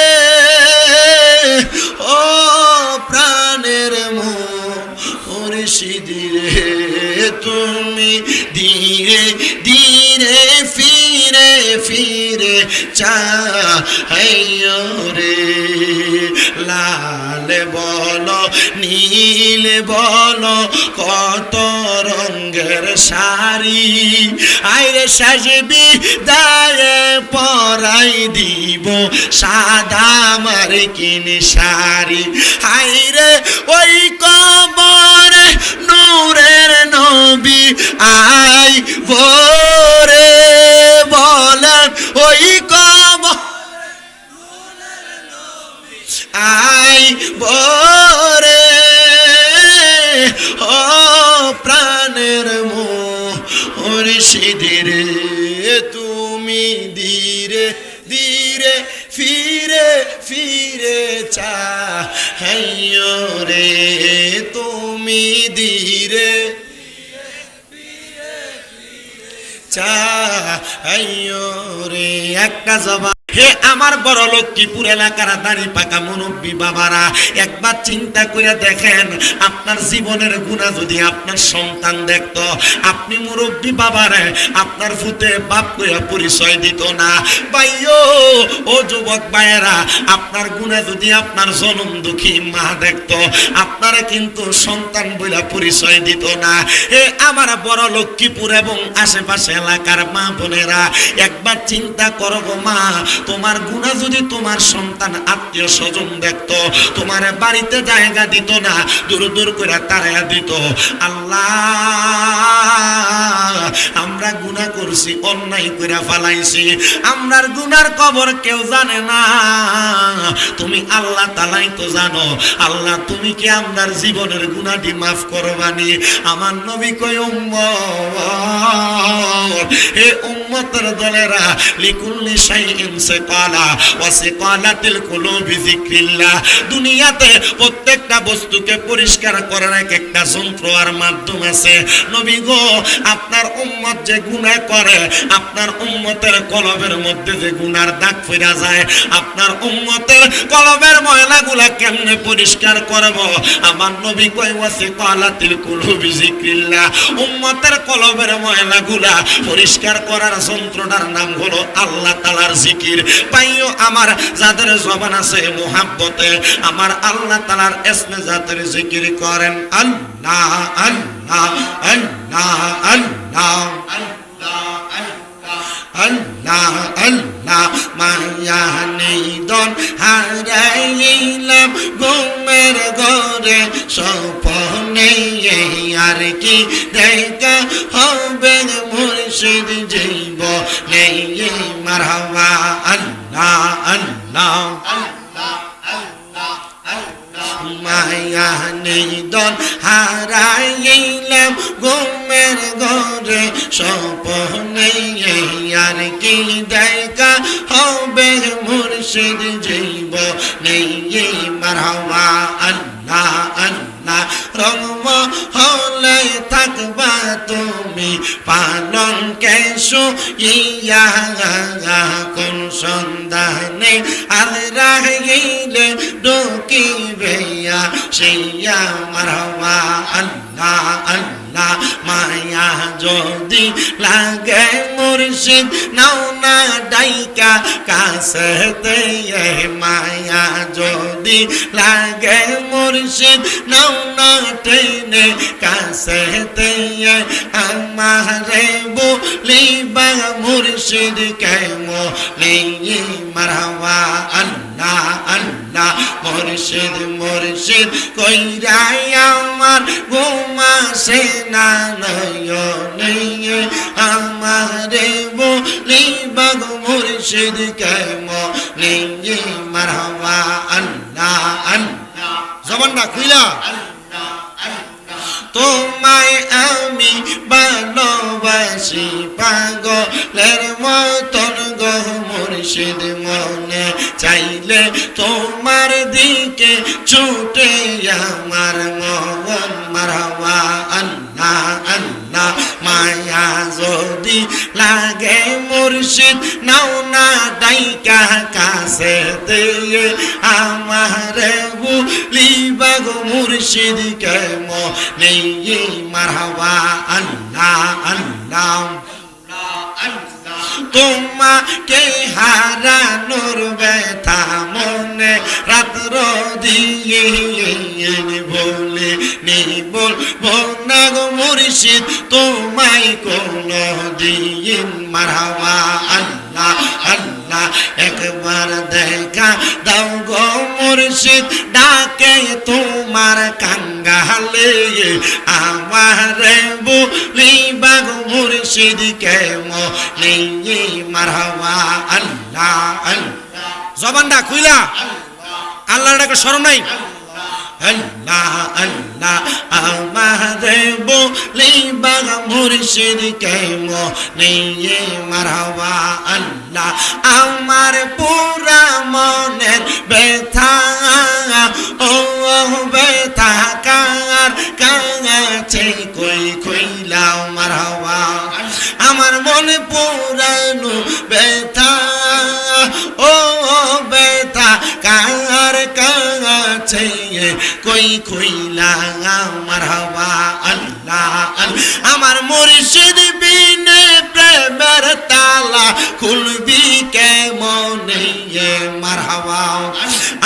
ও প্রাণের মুর্শিদ রে তুমি ধীরে ধীরে ফিরে ফিরে চাহিও রে লাল বলো নীল বলো কত রঙের শাড়ি আইরে সাজবি দায়ে পরাই দিব সাদা মার্কিন শাড়ি আইরে ওই কবরে নূরের নবী আই ভোরে বলেন ওই কবর আই ভোরে ও প্রাণের মুর্শিদ রে তুমি ধীরে ধীরে ফিরে ফিরে চাহিও রে তুমি ধীরে চাহিও রে একটা জবান হে আমার বড় লক্ষ্মীপুর এলাকার দাড়ি পাকা মুরব্বী বাবারা একবার চিন্তা করে দেখেন আপনার জীবনের গুনাহ যদি আপনার সন্তান দেখতো আপনি মুরব্বী বাবারে আপনার ফুতে বাপ কইয়া পরিচয় দিত না ভাইও ও যুবক ভাইয়েরা আপনার গুনাহ যদি আপনার জনম দুঃখী মা দেখতো আপনারা কিন্তু সন্তান বইলা পরিচয় দিত না হে আমার বড় লক্ষ্মীপুর এবং আশেপাশে এলাকার মা বোনেরা একবার চিন্তা করো গো মা তোমার গুনাহ যদি তোমার সন্তান আত্মীয় স্বজন দেখতো তোমার বাড়িতে জায়গা দিত না দূর দূর করে তাড়াইয়া দিত আল্লাহ আমরা গুনাহ করছি অন্যায় করে ফেলাইছি আমরার গুনার খবর কেউ জানে না তুমি আল্লাহ তাআলাই তো জানো আল্লাহ তুমি কি আমরার জীবনের গুনাহটি মাফ করবানি আমার নবী কয় উম্মত হে উম্মতের দলেরা লিকুল্লি শাইইন সিকালা ওয়া সিকালাতিল কুলুবি যিকরিল্লাহ দুনিয়াতে প্রত্যেকটা বস্তুকে পরিষ্কার করার একটা যন্ত্র আর মাধ্যম আছে নবী গো আপনার উম্মত যে গুনাহ করে আপনার উম্মতের কলবের মধ্যে যে গুনার দাগ পড়া যায় আপনার উম্মতের কলবের ময়লাগুলা কেমনে পরিষ্কার করব আমার নবী কয় ওয়া সিকালাতিল কুলুবি যিকরিল্লাহ উম্মতের কলবের ময়লাগুলা পরিষ্কার করার যন্ত্রটার নাম হলো আল্লাহ তাআলার জিকির ভাইও আমার যাদের জবান আছে মুহাব্বতে আমার আল্লাহ তাআলার ইসমে জাতের জিকির করেন আল্লাহ আল্লাহ আল্লাহ আল্লাহ আল্লাহ আল্লাহ মায়া নিদন হারাইলাম ঘুমের ঘরে স্বপ্নে আর কি দেখা হবে মুর্শিদ জীব নেই মারহাবা আল্লাহ আল্লাহ মায়া নিদন হারাইলাম ঘুমের ঘরে স্বপ্নে আর কি দেখা হবে মুর্শিদ জীব নেই মারহাবা আল্লাহ আল্লাহ রঙ হলে থাকবা তুমি পালন কেশু ইয়া কোন সন্ধানে আর রাগিলে ডুকিবে সেইয়া মারহাবা আল্লাহ আল্লাহ মায়া যদি লাগে মুর্শিদ নাও না ডাইকা কাছেতে মায়া যদি লাগে মুর্শিদ নাও না টেনে কাছেতে আমারে বলিবা মুর্শিদ কেমো নেই মারহাবা আল্লাহ আল্লাহ মুর্শিদ মুর্শিদ কইরাই আমার ঘুমাসে না নয়নে আমারে বলিবা মুর্শিদ কেমো নেই মারহাবা আল্লাহ আল্লাহ জবানটা খুইলা তোমায় আমি ভালোবাসি পাগলের মতন গো মুর্শিদ মনে চাইলে তোমার দিকে ছুটে আমার মন মুর্শিদ নাও না ডাইকা কাছে দিয়ে আমারে বলিবা গো মুর্শিদ কেমনে মারহাবা আল্লাহ আল্লাহ তোমাকে হারানোর ব্যথা মনে রাত্র দিয়ে বলে বলবো না গো মুর্শিদ তোমায় কোন দিন মারহাবা আল্লাহ আল্লাহ একবার দেখা দাও গো মুর্শিদ ডাকে তোমার কাঙ্গালে আমারে বলিবা গো মুর্শিদ কেমনে মারহাবা আল্লাহ আল্লাহ জবানটা খুইলা আল্লাহর ডাকে শরম নাই আল্লাহ আল্লাহ আমারে বলিবা গো মুর্শিদ কেমনে মারহাবা আল্লাহ আমার পুরা মনের ব্যথা ও ব্যথা কার কাছে কই কইলাও মারহাবা আমার মনে পুরানো ব্যথা ও ব্যথা কার কাছে কই কইলা মারহাবা আল্লাহ আমার মুর্শিদ বিনে প্রেমের তালা খুলবি কেমনে মারহাবা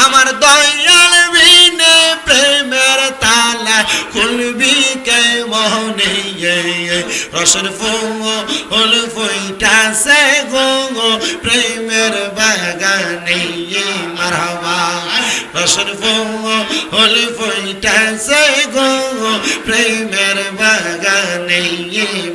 আমার দয়াল বিনে প্রেমের তালা খুলবি কেমনে রসের ফুল ফুইটাছে গো প্রেমের বাগানে মারহাবা রসের ফুল ফুইটাছে গো প্রেমের বাগানে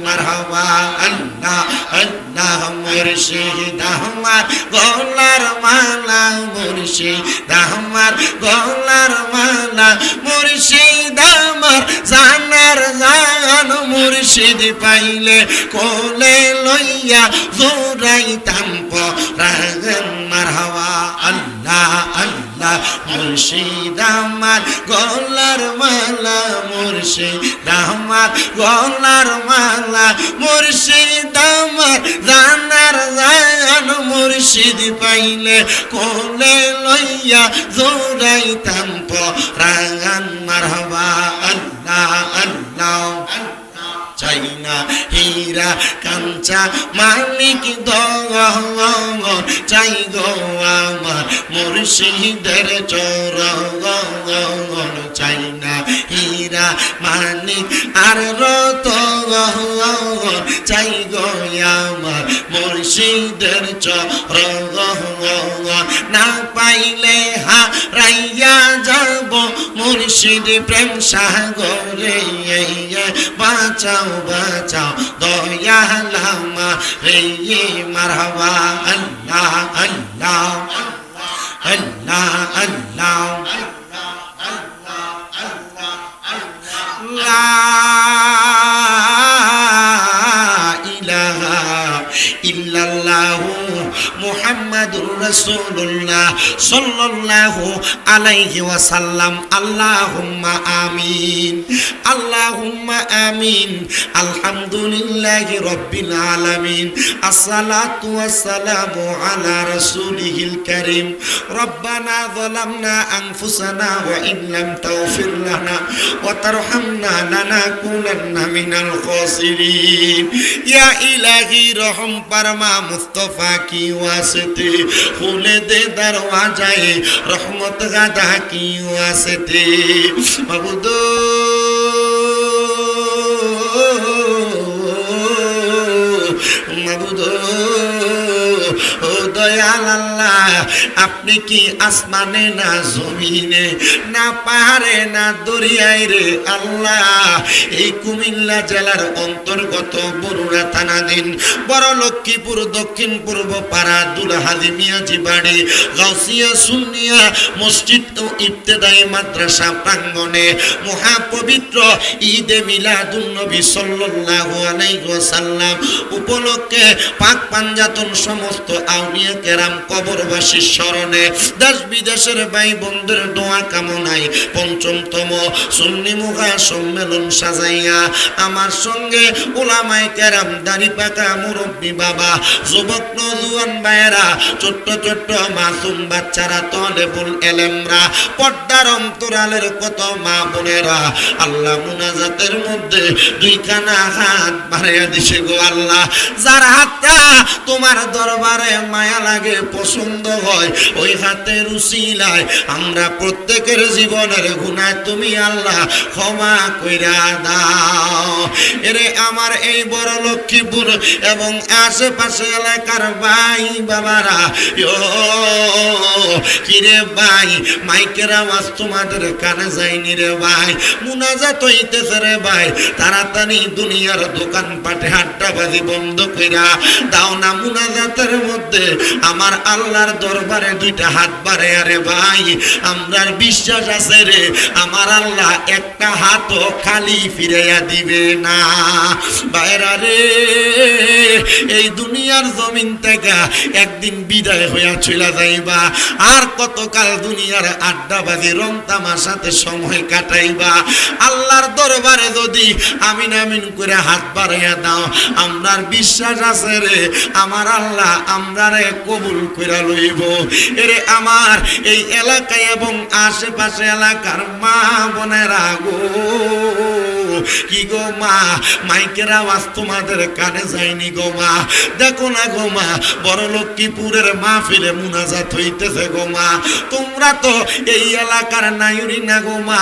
মারহাবা আল্লাহ আল্লাহ মুর্শিদ আমার গলার মালা মুর্শিদ আমার গলার মালা মুর্শিদ আমার জানার জান মুর্শিদ পাইলে কোলে লইয়া জোরাইতাম পরাগান মারহাবা আল্লাহ আল্লাহ মুর্শিদ আমার গলার মালা মুর্শিদ আমার গলার মালা মুর্শিদ আমার জানার জান মুর্শিদ পাইলে কোলে লইয়া জোরাইতাম পরাগান মারহাবা আল্লাহ আল্লাহ চাই না হীরা কাঞ্চা মানিক দগন চাই গো আমার মুর্শিদের চরণ চাই না হীরা মানিক আর রতন চাই গো আমার মুর্শিদের চরণ না পাইলে হারাইয়া যাব মুর্শিদ প্রেম সাগরে বাঁচাও বাঁচাও দয়াল আমারে মারহাবা আল্লাহ আল্লাহ আল্লাহ আল্লাহ লা ইলাহা ইল্লাল্লাহু মুহাম্মাদুর রাসূলুল্লাহ সাল্লাল্লাহু আলাইহি ওয়াসাল্লাম আল্লাহুম্মা আমিন আল্লাহুম্মা আমিন আলহামদুলিল্লাহি রাব্বিল আলামিন আসসালাতু ওয়াসসালামু আলা রাসূলিহিল কারীম রব্বানা যালামনা আনফুসানা ওয়া ইন লাম তাগফির লানা ওয়া তারহামনা লানাকুনান্না মিনাল খাসিরিন ইয়া ইলাহি রহম পারমা মুস্তাফা की वास्ते खुले दे दरवाजाए रहमत गादा की वास्ते मबूदो मबूदो ओ दयाल अल्लाह আপনি কি আসমানে না জমিনে না পাহাড়ে না দরিয়ায় রে আল্লাহ এই কুমিল্লা জেলার অন্তর্গত বরুড়া থানাধীন বড় লক্ষ্মীপুর দক্ষিণ পূর্ব পাড়া দুলহাদি মিয়াজি বাড়ি গাউসিয়া সুন্নিয়া মসজিদ ও ইবতেদায়ী মাদ্রাসা প্রাঙ্গণে মহাপবিত্র ঈদে মিলাদুন নবী সাল্লাল্লাহু আলাইহি ওয়াসাল্লাম উপলক্ষে পাক পাঞ্জাতন সমস্ত আউলিয়া কেরাম কবরবাসীর স্মরণে দেশ বিদেশের ভাই বন্ধুর দোয়া কামনায় ৫ম সুন্নি মুখা সম্মেলন সাজাইয়া আমার সঙ্গে উলামায়ে কেরাম, দাড়ি পাকা মুরব্বী বাবা, যুবক নওজোয়ান ভাইয়েরা, ছোট্ট ছোট্ট মাসুম বাচ্চারা, তলেবুল এলেমরা, পর্দার অন্তরালের কত মা বোনেরা, আল্লাহ মুনাজাতের মধ্যে দুইখানা হাত বাড়াইয়া দিছে গো আল্লাহ। যার হাতটা তোমার দরবারে মায়া লাগে, পছন্দ হয়, ওই হাতের উসিলায় আমরা প্রত্যেকের জীবনের গুনাহ তুমি আল্লাহ ক্ষমা কইরা দাও। এরে আমার এই বড় লক্ষ্মীপুর এবং আশেপাশে এলাকার ভাই বাবারা, কিরে ভাই, মাইকের আওয়াজ তোমাদের কানে যায়নি রে ভাই, মুনাজাত হইতেছে রে ভাই, তাড়াতাড়ি দুনিয়ার দোকান পাটে আড্ডাবাজি বন্ধ কইরা দাও না। মুনাজাতের মধ্যে আমার আল্লাহর দরবারে দুইটা হাত বাড়াইয়া রে ভাই, আমরার বিশ্বাস আছে রে আমার আল্লাহ একটা হাতও খালি ফিরাইয়া দিবে না। বাইরা রে, এই দুনিয়ার জমিন থেকে একদিন বিদায় হইয়া চলে যাইবা, আর কতকাল দুনিয়ার আড্ডাবাজি রং তামাশাতে সময় কাটাইবা। আল্লাহর দরবারে যদি আমিন আমিন করে হাত বাড়াইয়া দাও, আমরার বিশ্বাস আছে রে আমার আল্লাহ আমরারে কবুল কইরা লইব। এরে আমার এই এলাকায় এবং আশেপাশে এলাকার মা বোনেরা গো, কি গো মা, মাইকের আওয়াজ তোমাদের কানে যায়নি গো মা, দেখো না গো মা, বড় লক্ষ্মীপুরের মাহফিলে মুনাজাত হইতেছে গো মা, তোমরা তো এই এলাকার নায়ুরি না গো মা।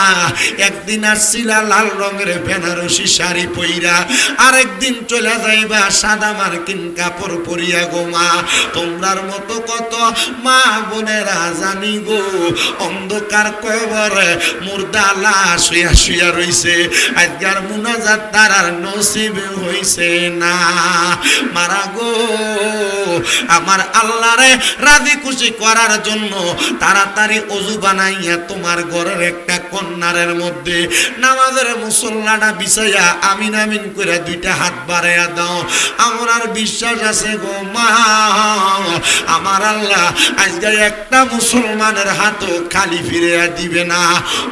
একদিন আসছিলা লাল রঙের বেনারসি শাড়ি পইরা, আরেকদিন চলে যাইবা সাদা মার্কিন কাপড় পরিয়া গো মা। তোমরার মতো কত মা বোনেরা জানি গো অন্ধকার কবরে মুর্দা লাশ শুয়া শুয়া রইছে, আজকার মুনাজাত তারার নসিব হইছে না। মারা গো, আমার আল্লাহরে রাজি খুশি করার জন্য তাড়াতাড়ি ওযু বানাইয়া তোমার ঘরের একটা কন্যারের মধ্যে নামাজের মুসল্লাটা বিছাইয়া আমিন আমিন করে দুইটা হাত বাড়াইয়া দাও। আমার বিশ্বাস আছে গো মা, আমার আল্লাহ আজকে একটা মুসলমানের হাতও খালি ফিরিয়ে দিবে না।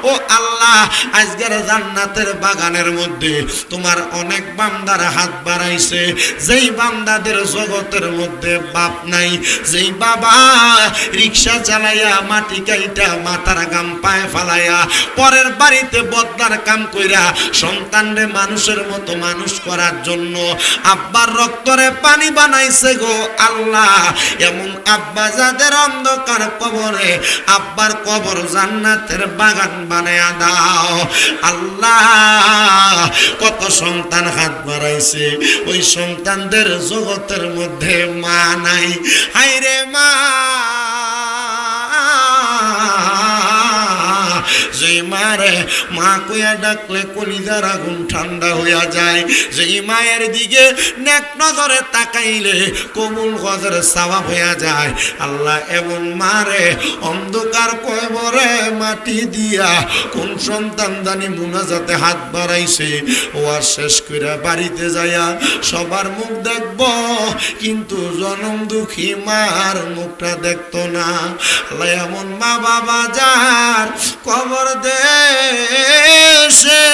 ও আল্লাহ, আজকের জান্নাতের বাগানের মধ্যে তোমার অনেক বান্দার হাত বাড়াইছে, যেই বান্দাদের জগতের মধ্যে বাপ নাই, যেই বাবা রিক্সা চালাইয়া মাটি কাইটা মাথার গাম পায়ে ফালাইয়া পরের বাড়িতে বদলার কাম কইরা সন্তানরে মানুষের মতো মানুষ করার জন্য আব্বার রক্তরে পানি বানাইছে গো আল্লাহ, এমন আব্বা যাদের অন্ধকার কবরে আব্বার কবর জান্নাতের বাগান বানায়া দাও। আল্লাহ, কত সন্তান হাত বাড়াইছে, ওই সন্তানদের জগতের মধ্যে মা নাই। হায়রে মা, যেই মারে মা কইয়া ডাকলে কলিজার আগুন ঠান্ডা হইয়া যায়, যেই মায়ের দিকে নেক নজরে তাকাইলে কবুল গজর সওয়াব হইয়া যায়। আল্লাহ, এমন মারে অন্ধকার কবরে মাটি দিয়া কোন সন্তান জানি মুনাজাতে হাত বাড়াইছে, ও আর শেষ কইরা বাড়িতে যাইয়া সবার মুখ দেখব, কিন্তু জনম দুঃখী মার মুখটা দেখতো না। আল্লাহ, এমন মা বাবা যার কবর দেশে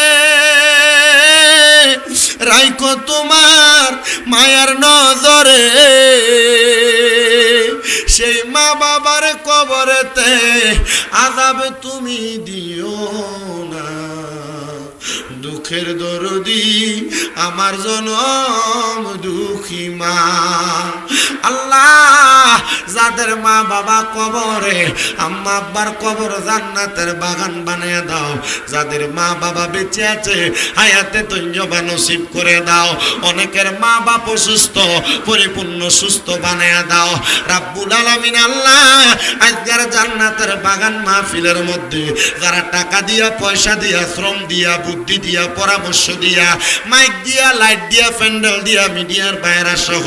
রাইখো তোমার মায়ার নজরে, সেই মা বাবার কবরেতে আযাব তুমি দিও না। দুঃখের দরদি আমার জনম দুঃখী মা। আল্লাহ, যাদের মা বাবা কবরে, আম্মা আব্বার কবর জান্নাতের বাগান বানিয়ে দাও। যাদের মা বাবা বেঁচে আছে হায়াতে তৈয়বা নসিব করে দাও। অনেকের মা বাপ অসুস্থ, পরিপূর্ণ সুস্থ বানিয়ে দাও রাব্বুল আলামিন। আল্লাহ, আজকের জান্নাতের বাগান মাহফিলের মধ্যে যারা টাকা দিয়া, পয়সা দিয়া, শ্রম দিয়া, বুদ্ধি দিয়া, পরামর্শ দিয়া, মাইক দিয়া, লাইট দিয়া, প্যান্ডেল দিয়া, মিডিয়ার বাইরা সহ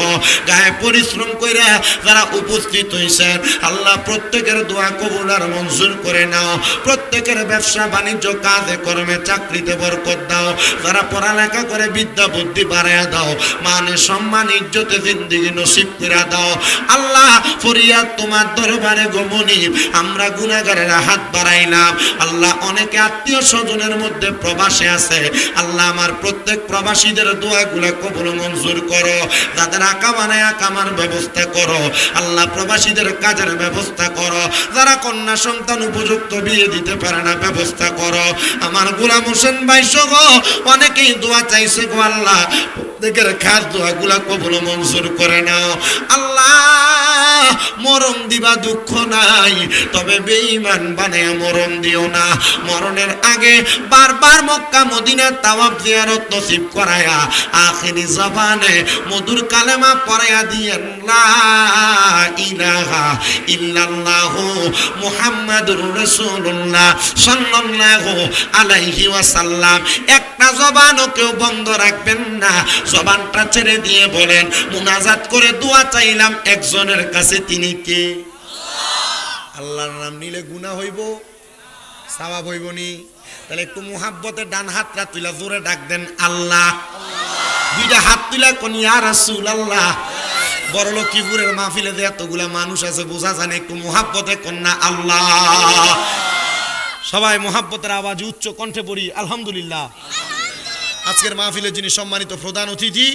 গায়ে পরিশ্রম কইরা যারা উপস্থিত উপস্থিত হয়েছেন আল্লাহ প্রত্যেকের দোয়া কবুল আর মঞ্জুর করে নাও। প্রত্যেকের ব্যবসা বাণিজ্য কাজে কর্মে চাকরিতে বরকত দাও। যারা পড়ালেখা করে বিদ্যা বুদ্ধি বাড়াইয়া দাও। মানে সম্মান ইজ্জতে জিন্দেগি নসিব করে দাও। আল্লাহ ফরিয়াদ তোমার দরবারে গমনি, আমরা গুনাহগারেরা হাত বাড়াইলাম। আল্লাহ অনেকে আত্মীয় স্বজনের মধ্যে প্রবাসে আছে। আল্লাহ আমার প্রত্যেক প্রবাসীদের দোয়াগুলো কবুল মঞ্জুর করো। যাদের আকামানায় আকামার ব্যবস্থা করো। আল্লাহ প্রবাসীদের কাজের ব্যবস্থা করো। যারা কন্যা সন্তান উপযুক্ত বিয়ে দিতে পারে না ব্যবস্থা করো। আমার গোলাম হোসেন ভাই সহ অনেকেই দোয়া চাইছে গো আল্লাহ, প্রত্যেকের খাস দোয়াগুলা কবুল মঞ্জুর করে নাও। আল্লাহ মরণ দিবা দুঃখ নাই, তবে বেঈমান বানায়া মরণ দিও না। মরণের আগে বারবার মক্কা মদিনা তাওয়াফ জিয়ারত নসিব করায়া আখিরি জবানে মধুর কালেমা পড়ায়া দিয়েন লা ইলাহা ইল্লাল্লাহু মুহাম্মাদুর রাসূলুল্লাহ সাল্লাল্লাহু আলাইহি ওয়াসাল্লাম। একটা জবানও কেউ বন্ধ রাখবেন না, জবানটা ছেড়ে দিয়ে বলেন মুনাজাত করে দোয়া চাইলাম একজনের কাছে, তিনি কে? আল্লাহর নাম নিলে গুনাহ হইব, সওয়াব হইব নি? তাহলে একটু মুহাব্বতে ডান হাতটা তুলা জোরে ডাক দেন আল্লাহ। দুইটা হাত তুলা কোন ইয়া রাসূলুল্লাহ। বড়লোকিপুরের মাহফিলে যে এতগুলা মানুষ আছে বোঝা জানে, একটু মুহাব্বতে কন্যা আল্লাহ। সবাই মুহাব্বতের আওয়াজ উচ্চ কণ্ঠে পড়ি আলহামদুলিল্লাহ। আজকের মাহফিলে যিনি সম্মানিত প্রধান অতিথি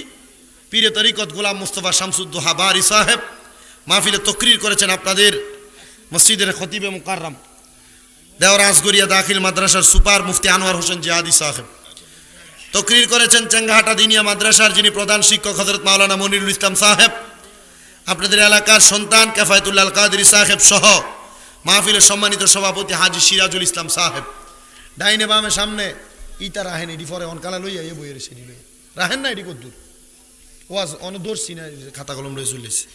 পীরে তরিকত গোলাম মুস্তফা শামসুদ্দোহা বারি সাহেব, মাহফিলে তকরির করেছেন আপনাদের মসজিদের খতিবে মুকাররম দেওরাজগড়িয়া দাখিল মাদ্রাসার সুপার মুফতি আনোয়ার হোসেন জিহাদি সাহেব। তকরির করেছেন চেঙ্গাহাটা দিনিয়া মাদ্রাসার যিনি প্রধান শিক্ষক হযরত মাওলানা মনিরুল ইসলাম সাহেব। আপনাদের এলাকার সন্তান কেফায়েতুল্লাহ আল কাদেরী সাহেব সহ মাহফিলের সম্মানিত সভাপতি হাজী সিরাজুল ইসলাম সাহেব। ডাইনে বামে সামনে ইটা রাহেন এডি পরে অনকালা লইয়া এ বইয়ের সেটি লইয়া রাহেন না এডি কদ্দুর ওয়াজ অনেক দৌড়ছি না, খাতা কলম রয়ে চলেছে।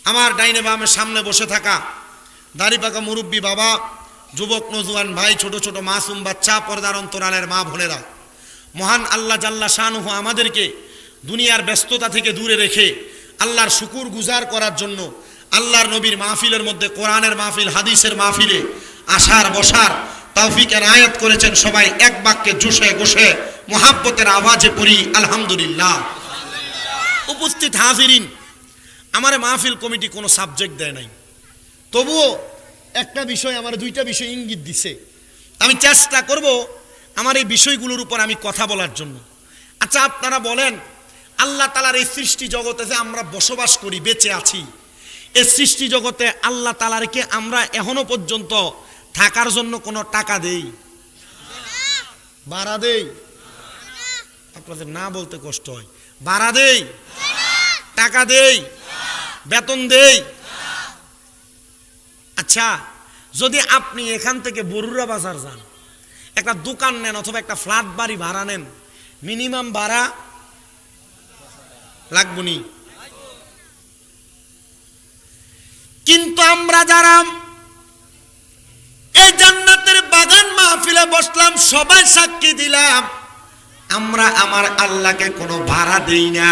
আমার ডাইনে বামে সামনে বসে থাকা দাড়ি পাকা মুরব্বী বাবা, যুবক নজওয়ান ভাই, ছোট ছোট মাসুম বাচ্চা, পর্দার অন্তরালের মা বোনেরা, মহান আল্লাহ জাল্লা শানুহু আমাদেরকে দুনিয়ার ব্যস্ততা থেকে দূরে রেখে আল্লাহর শুকুর গুজার করার জন্য আল্লাহর নবীর মাহফিলের মধ্যে কোরআনের মাহফিল হাদিসের মাহফিলে আসার বসার তৌফিক এনায়েত করেছেন। সবাই এক বাক্যে জোশে গোশে মুহাব্বতের আওয়াজে পড়ি আলহামদুলিল্লাহ। উপস্থিত হাজিরিন, আমার মাহফিল কমিটি কোনো সাবজেক্ট দেয় নাই, তবুও একটা বিষয় আমার দুইটা বিষয় ইঙ্গিত দিছে। আমি চেষ্টা করব আমার এই বিষয়গুলোর উপর আমি কথা বলার জন্য। আচ্ছা আপনারা বলেন, আল্লাহ তাআলার এই সৃষ্টি জগতে যে আমরা বসবাস করি, বেঁচে আছি, এই সৃষ্টি জগতে আল্লাহ তাআলাকে আমরা এখনো পর্যন্ত থাকার জন্য কোনো টাকা দেই? ভাড়া দেই? আপনাদের না বলতে কষ্ট হয়। ভাড়া দেই? টাকা দেই? বেতন দেই? আচ্ছা যদি আপনি এখান থেকে বরুড়া বাজার যান, একটা দোকান নেন অথবা একটা ফ্ল্যাট বাড়ি ভাড়া নেন, মিনিমাম ভাড়া লাগবনি। কিন্তু আমরা যারা এই জান্নাতের বাগান মাহফিলে বসলাম, সবাই সাক্ষী দিলাম আমরা আমার আল্লাহকে কোনো ভাড়া দেই না।